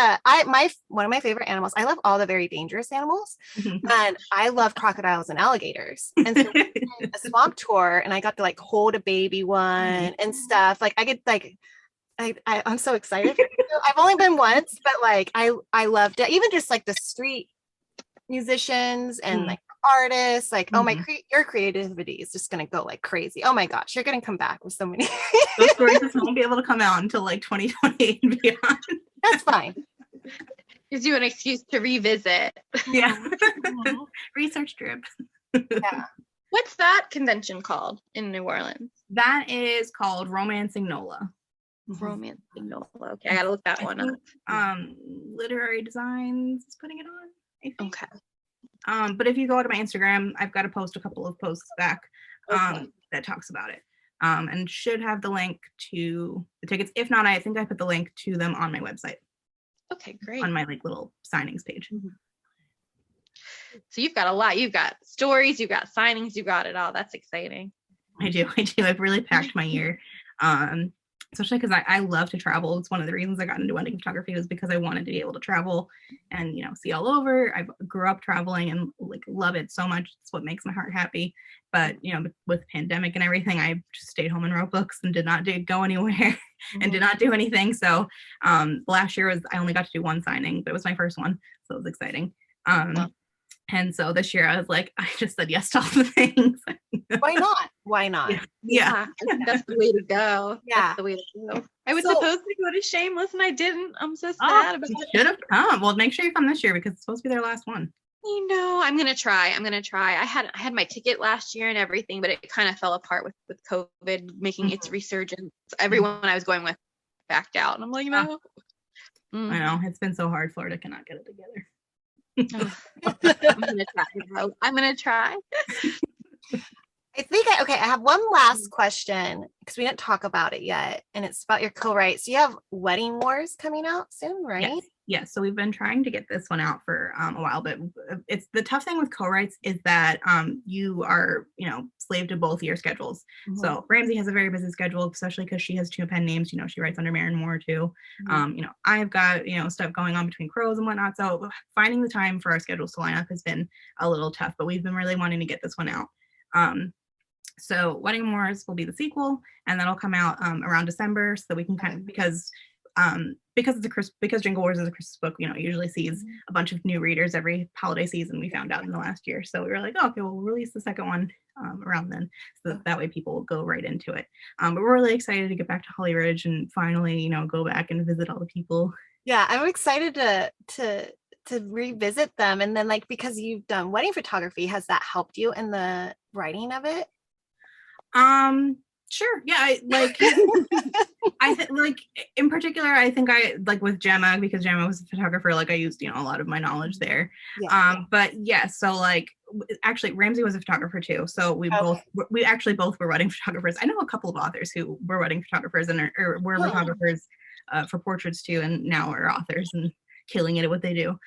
one of my favorite animals. I love all the very dangerous animals, and I love crocodiles and alligators, and so we did a swamp tour, and I got to like hold a baby one and stuff. Like I get like. I'm so excited for you. I've only been once, but like I loved it. Even just like the street musicians and like artists, like your creativity is just gonna go like crazy. Oh my gosh, you're gonna come back with so many. Those stories just won't be able to come out until like 2028 and beyond. That's fine. Gives you an excuse to revisit. Yeah. Research trip. Yeah. What's that convention called in New Orleans? That is called Romancing NOLA. Romancing NOLA. Okay, I gotta look that one up. Literary Designs is putting it on, I think. Okay. But if you go to my Instagram, I've got to post a couple of posts back that talks about it. And should have the link to the tickets. If not, I think I put the link to them on my website. Okay, great. On my like little signings page. So you've got a lot. You've got stories, you've got signings, you got it all. That's exciting. I do. I've really packed my year. Especially because I love to travel. It's one of the reasons I got into wedding photography, was because I wanted to be able to travel and, you know, see all over. I grew up traveling and like love it so much. It's what makes my heart happy. But, you know, with pandemic and everything, I just stayed home and wrote books and did not go anywhere and did not do anything. So last year I only got to do one signing, but it was my first one. So it was exciting. And so this year I was like, I just said yes to all the things. Why not? Yeah. That's the way to go. Yeah. That's the way to go. I was supposed to go to Shameless and I didn't. I'm so sad about it. Should have come. Well, make sure you come this year because it's supposed to be their last one. You know, I'm gonna try. I had my ticket last year and everything, but it kind of fell apart with COVID making its resurgence. Everyone I was going with backed out, and I'm like, no. I know, it's been so hard. Florida cannot get it together. I'm gonna try. I think I have one last question because we didn't talk about it yet, and it's about your co-write. So you have Wedding Wars coming out soon, right? Yes. So we've been trying to get this one out for a while, but it's the tough thing with co-writes is that you are, you know, slave to both your schedules. So Ramsey has a very busy schedule, especially because she has 2 pen names. You know, she writes under Marin Moore too. You know, I've got, you know, stuff going on between Crows and whatnot. So finding the time for our schedules to line up has been a little tough, but we've been really wanting to get this one out. So Wedding Wars will be the sequel, and that'll come out around December, so that we can kind of, because Jingle Wars is a Christmas book, you know, it usually sees a bunch of new readers every holiday season. We found out in the last year, so we were like, oh, okay, we'll release the second one around then, so that way people will go right into it. But we're really excited to get back to Holly Ridge and finally, you know, go back and visit all the people. Yeah, I'm excited to revisit them, and then like, because you've done wedding photography, has that helped you in the writing of it? Sure. Yeah. Like in particular, I think I like with Gemma, because Gemma was a photographer, like I used, a lot of my knowledge there. But yeah, so like actually Ramsey was a photographer too. So we actually both were wedding photographers. I know a couple of authors who were wedding photographers and or were photographers for portraits too, and now are authors and killing it at what they do.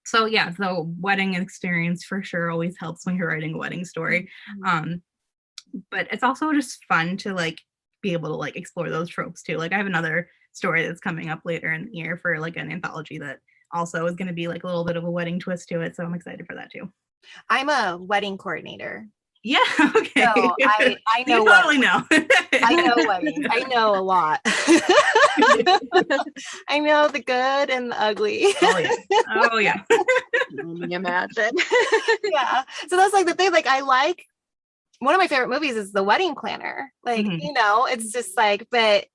So yeah, the wedding experience for sure always helps when you're writing a wedding story. But it's also just fun to like be able to like explore those tropes too. Like I have another story that's coming up later in the year for like an anthology that also is going to be like a little bit of a wedding twist to it. So I'm excited for that too. I'm a wedding coordinator. Yeah. Okay. So I know. You totally know. I know weddings. I know a lot. I know the good and the ugly. Oh yeah. Can you imagine? Yeah. So that's like the thing. Like I like. One of my favorite movies is The Wedding Planner. Like, it's just like, but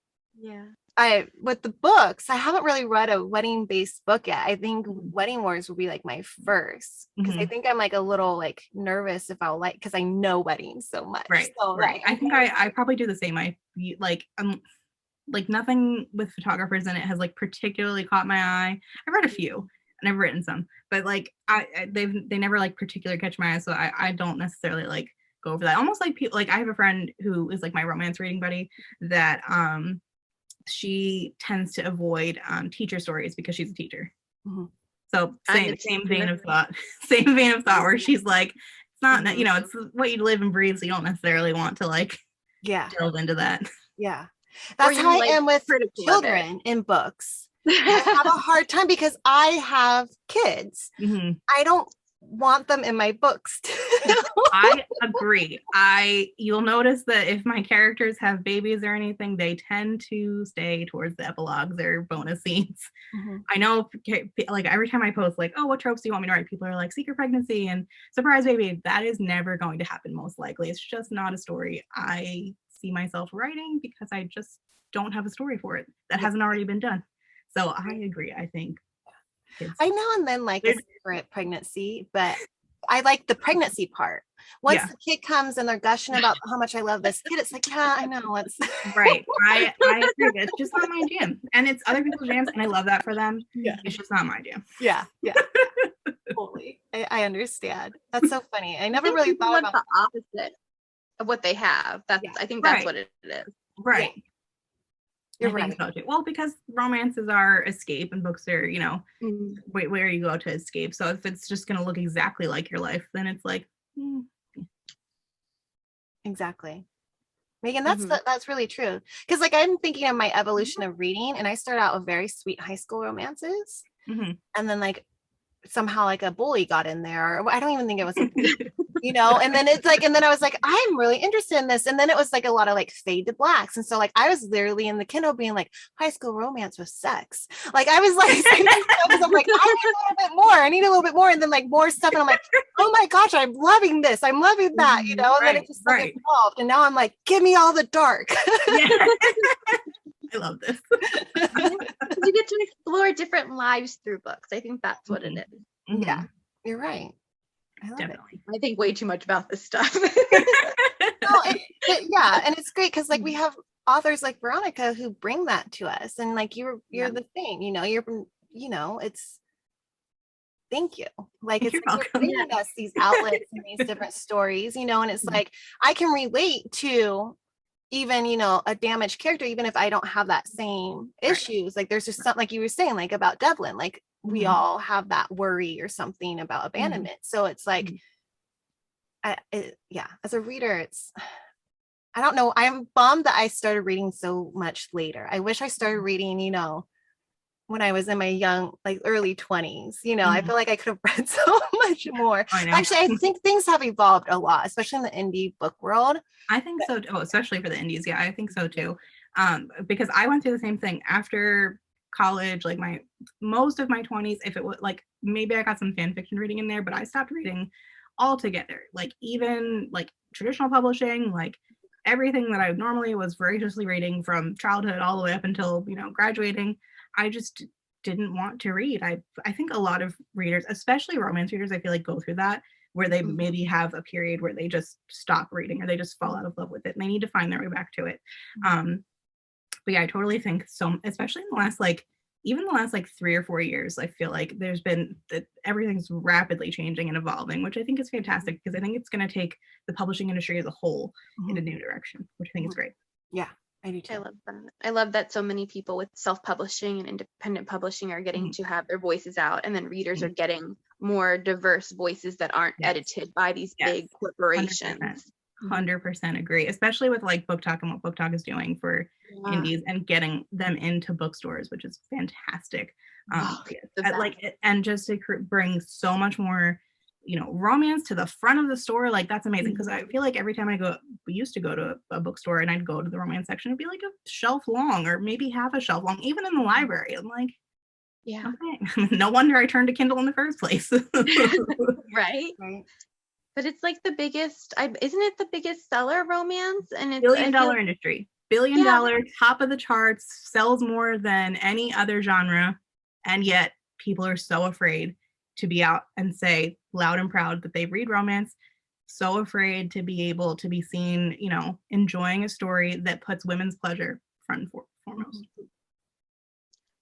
with the books, I haven't really read a wedding based book yet. I think Wedding Wars will be like my first, because I think I'm like a little like nervous if I'll because I know weddings so much. Right. So, right. I think I probably do the same. I like nothing with photographers in it has like particularly caught my eye. I've read a few and I've written some, but like they never like particularly catch my eye. So I don't necessarily like go for that. Almost like people, like I have a friend who is like my romance reading buddy that she tends to avoid teacher stories because she's a teacher. So same vein of thought where she's like, it's not it's what you live and breathe, so you don't necessarily want to like delve into that. That's how I am with children in books. I have a hard time because I have kids. I don't want them in my books too. I agree. You'll notice that if my characters have babies or anything, they tend to stay towards the epilogues or bonus scenes. I know, like every time I post like, oh, what tropes do you want me to write? People are like secret pregnancy and surprise baby. That is never going to happen, most likely. It's just not a story I see myself writing because I just don't have a story for it that hasn't already been done. So I agree. I think I know, and then like a secret pregnancy, but I like the pregnancy part. Once the kid comes and they're gushing about how much I love this kid, it's like, yeah, I know. It's right. I agree. It's just not my jam, and it's other people's jams, and I love that for them. It's just not my jam. Yeah. Totally. I understand. That's so funny. I never really thought about the opposite of what they have. I think that's what it is. Right. You're right. So too. Well, because romance is our escape and books are, where you go to escape. So if it's just going to look exactly like your life, then it's like. Exactly. Megan, that's really true. Because like I'm thinking of my evolution of reading, and I started out with very sweet high school romances. And then like somehow like a bully got in there. I don't even think it was a and then it's like, and then I was like, I'm really interested in this. And then it was like a lot of like fade to blacks. And so like I was literally in the Kindle being like, high school romance with sex. Like I was like, I'm like, I need a little bit more. I need a little bit more. And then like more stuff. And I'm like, oh my gosh, I'm loving this. I'm loving that, and then it just like evolved. And now I'm like, give me all the dark. I love this. You get to explore different lives through books. I think that's what it is. Yeah, you're right. I love it. I think way too much about this stuff. And it's great because like we have authors like Veronica who bring that to us, and like you're the thing. It's thank you. Like it's like you're bringing us these outlets and these different stories, and it's like I can relate to even a damaged character, even if I don't have that same issues. Like there's just something like you were saying, like about Devlin, like we all have that worry or something about abandonment. So it's like as a reader, it's I don't know, I'm bummed that I started reading so much later. I wish I started reading when I was in my young, like early 20s, I feel like I could have read so much more. Actually, I think things have evolved a lot, especially in the indie book world. I think so. Oh, especially for the indies. Yeah, I think so too. Because I went through the same thing after college, like most of my 20s, if it was like, maybe I got some fan fiction reading in there, but I stopped reading altogether. Like even like traditional publishing, like everything that I normally was voraciously reading from childhood all the way up until, graduating, I just didn't want to read. I think a lot of readers, especially romance readers, I feel like go through that, where they maybe have a period where they just stop reading or they just fall out of love with it and they need to find their way back to it. But yeah, I totally think so, especially in the last even the last 3 or 4 years, I feel like there's been that everything's rapidly changing and evolving, which I think is fantastic, because I think it's going to take the publishing industry as a whole in a new direction, which I think is great. Yeah, I do too. I love that. I love that so many people with self-publishing and independent publishing are getting to have their voices out, and then readers are getting more diverse voices that aren't edited by these big corporations. 100% agree, especially with Book Talk and what Book Talk is doing for indies and getting them into bookstores, which is fantastic. And just to bring so much more, romance to the front of the store, that's amazing. Because I feel like every time we used to go to a bookstore and I'd go to the romance section, it'd be like a shelf long or maybe half a shelf long, even in the library. I'm like, okay. No wonder I turned to Kindle in the first place. Right. But it's the biggest, isn't it the biggest seller romance? And it's $1 billion industry, $1 billion, top of the charts, sells more than any other genre. And yet people are so afraid to be out and say loud and proud that they read romance, so afraid to be able to be seen, enjoying a story that puts women's pleasure front and foremost.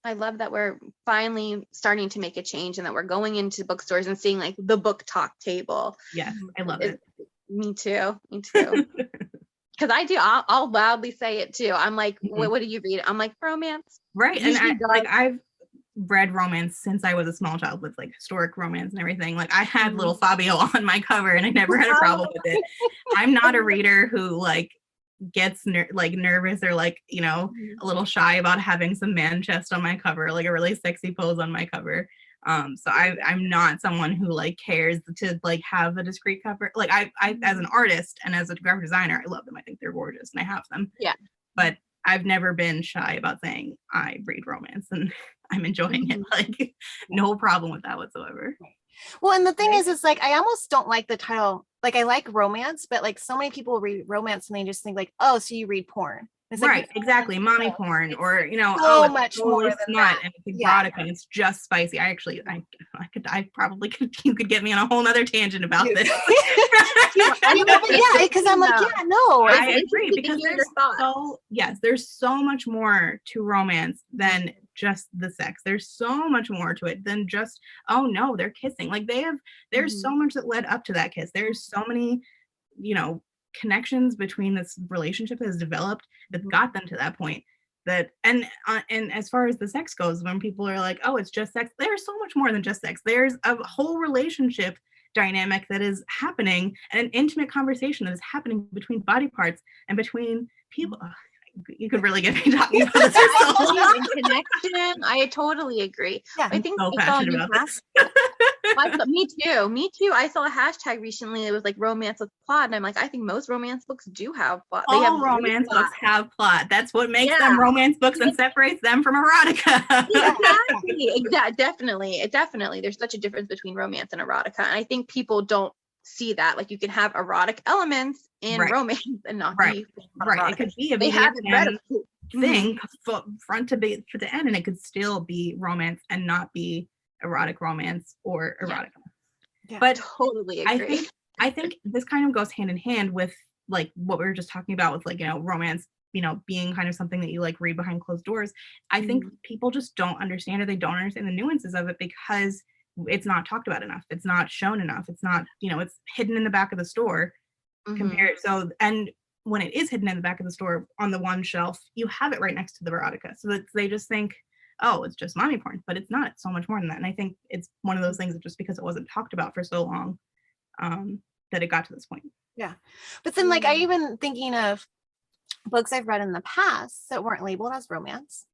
I love that we're finally starting to make a change and that we're going into bookstores and seeing the Book Talk table. Yes, I love it. Me too. Because I'll loudly say it too. I'm like, what do you read? I'm like, romance. Right. And I've read romance since I was a small child with historic romance and everything. I had little Fabio on my cover and I never had a problem with it. I'm not a reader who gets nervous or a little shy about having some man chest on my cover, a really sexy pose on my cover. So I'm not someone who cares to have a discreet cover. I as an artist and as a graphic designer, I love them. I think they're gorgeous and I have them. Yeah. But I've never been shy about saying I read romance and I'm enjoying it. No problem with that whatsoever. Well, and the thing is I almost don't like the title. I like romance, but so many people read romance and they just think oh, so you read porn. It's right, exactly. Mommy porn, or so much more than that. And it's erotica and it's just spicy. I probably could. You could get me on a whole nother tangent about this. Because I'm I agree, because there's so much more to romance than just the sex. There's so much more to it than just, oh no, they're kissing. There's so much that led up to that kiss. There's so many, connections between this relationship that has developed that got them to that point. And as far as the sex goes, when people are like, oh, it's just sex, there's so much more than just sex. There's a whole relationship dynamic that is happening, and an intimate conversation that is happening between body parts and between people. You could really get me talking about this. Connection. I totally agree. Yeah, I think so passionate about this. Me too. I saw a hashtag recently. It was romance with plot, and I'm like, I think most romance books do have plot. All romance books have plot. That's what makes them romance books and separates them from erotica. Exactly. Definitely. There's such a difference between romance and erotica, and I think people don't see that. You can have erotic elements in romance and not be right. It could be a thing front to end, and it could still be romance and not be erotic romance or erotica. Yeah, but totally agree. I think this kind of goes hand in hand with what we were just talking about with romance, being kind of something that you read behind closed doors. I think people just don't understand, or they don't understand the nuances of it, because it's not talked about enough. It's not shown enough. It's not, it's hidden in the back of the store compared. So, and when it is hidden in the back of the store on the one shelf, you have it right next to the erotica. So that they just think, oh, it's just mommy porn, but it's not. It's so much more than that. And I think it's one of those things that just because it wasn't talked about for so long, that it got to this point. Yeah. But then I even thinking of books I've read in the past that weren't labeled as romance.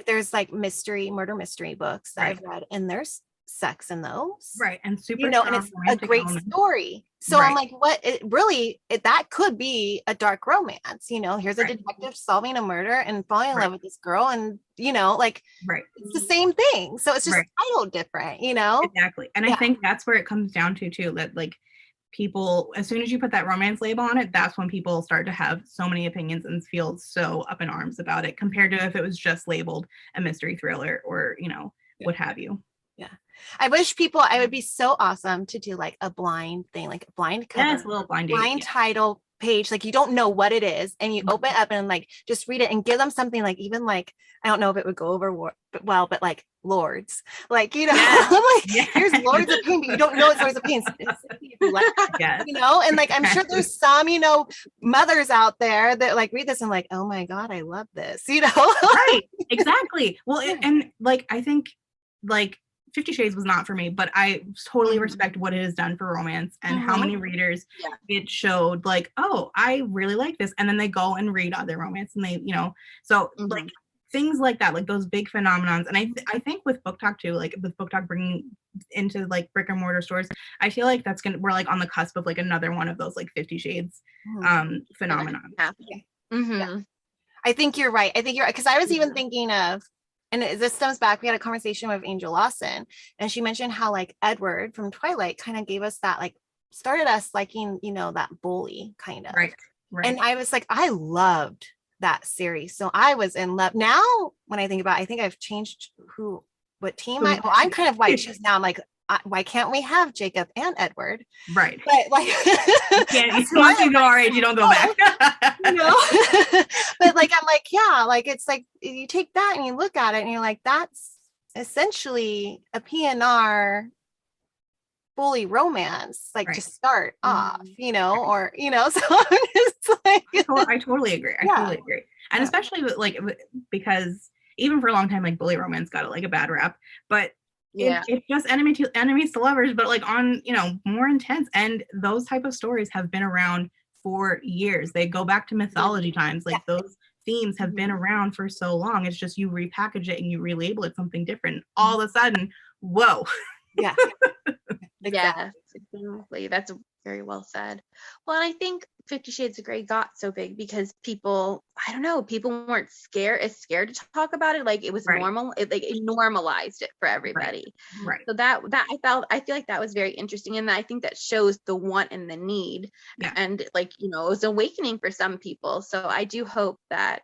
There's murder mystery books that I've read, and there's sex in those, right? And super and it's a great story. So I'm that could be a dark romance. Here's a detective solving a murder and falling in love with this girl, and it's the same thing. So it's just titled different, exactly. And I think that's where it comes down to too, that people, as soon as you put that romance label on it, that's when people start to have so many opinions and feel so up in arms about it, compared to if it was just labeled a mystery thriller or what have you. Yeah. I wish I would be so awesome to do like a blind thing, like a blind cover, Yes, a little blind date, blind title page, like you don't know what it is, and you open it up and like just read it and give them something like, even like, I don't know if it would go over well, but like Lords, like, you know, like here's Lords of Pain, but you don't know it's Lords of Pain. You know, and like I'm sure there's some, you know, mothers out there that like read this and like, oh my God, I love this, you know. Right, exactly. Well, and like I think like 50 Shades was not for me, but I totally respect what it has done for romance and how many readers it showed like, oh, I really like this. And then they go and read other romance and they, you know, so like things like that, like those big phenomenons. And I think with Book Talk too, like with Book Talk bringing into like brick and mortar stores, I feel like we're like on the cusp of like another one of those like 50 Shades phenomenon. I think you're right. Because I was even thinking of, and this stems back, we had a conversation with Angel Lawson, and she mentioned how like Edward from Twilight kind of gave us that, like started us liking, you know, that bully kind of. Right. And I was like, I loved that series. So I was in love. Now, when I think about it, I think I've changed what team I'm kind of white shoes now. I'm like, why can't we have Jacob and Edward? Right. But like, once you go our age, you don't go back. You know? But like, I'm like, yeah, like it's like you take that and you look at it and you're like, that's essentially a PNR bully romance, like to start off, you know, or, you know, so it's like, I totally agree. Totally agree. And especially with, like, because even for a long time, like bully romance got like a bad rap, but it's just enemies to lovers, but like on, you know, more intense. And those type of stories have been around for years. They go back to mythology times. Like those themes have been around for so long. It's just you repackage it and you relabel it something different. All of a sudden, whoa. Yeah. Yes, exactly. That's very well said. Well, and I think 50 Shades of Grey got so big because people weren't as scared to talk about it. Like it was normal. It normalized it for everybody. Right. So that I feel like that was very interesting. And I think that shows the want and the need. Yeah. And like, you know, it was awakening for some people. So I do hope that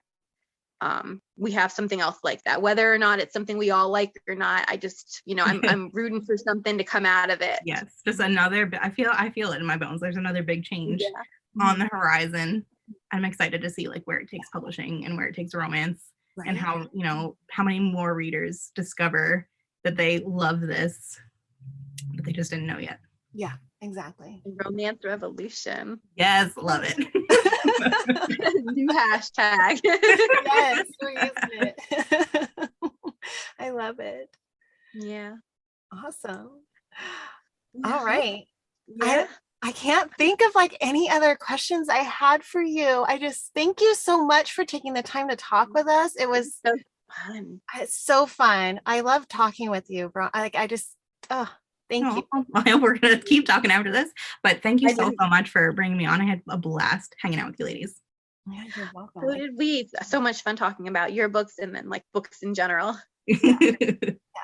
we have something else like that, whether or not it's something we all like or not. I just, you know, I'm rooting for something to come out of it. Yes, just another. I feel it in my bones. There's another big change on the horizon. I'm excited to see like where it takes publishing and where it takes romance, and how, you know, how many more readers discover that they love this, but they just didn't know yet. Yeah, exactly. Romance revolution. Yes, love it. New hashtag. Yes, we're using it. I love it. Yeah. Awesome. All right. Yeah. I can't think of like any other questions I had for you. I just thank you so much for taking the time to talk with us. It was so fun. It's so fun. I love talking with you, bro. Thank you. Well, we're going to keep talking after this, but thank you so much for bringing me on. I had a blast hanging out with you ladies. Yeah, you're welcome. So did we. So much fun talking about your books and then like books in general. Yeah.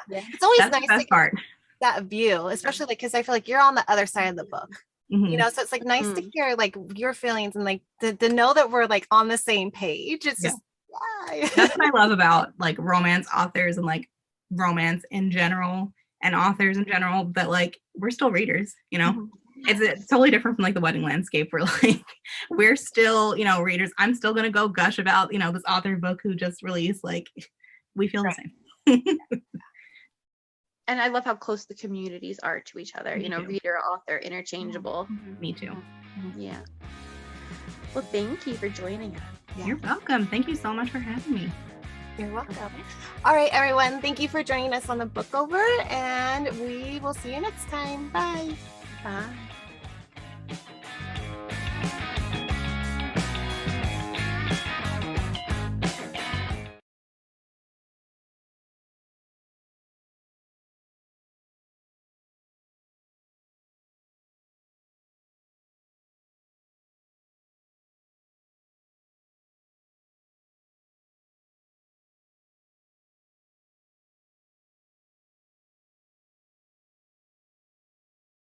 It's always nice to get that view, especially like because I feel like you're on the other side of the book. You know, so it's like nice to hear like your feelings and like to know that we're like on the same page. It's just that's what I love about like romance authors and like romance in general and authors in general, that like we're still readers, you know. It's totally different from like the wedding landscape where like we're still, you know, readers. I'm still gonna go gush about, you know, this author book who just released. Like we feel the same. And I love how close the communities are to each other. You know, reader, author, interchangeable. Me too. Yeah. Well, thank you for joining us. You're welcome. Thank you so much for having me. You're welcome. All right, everyone. Thank you for joining us on the Book Over, and we will see you next time. Bye. Bye.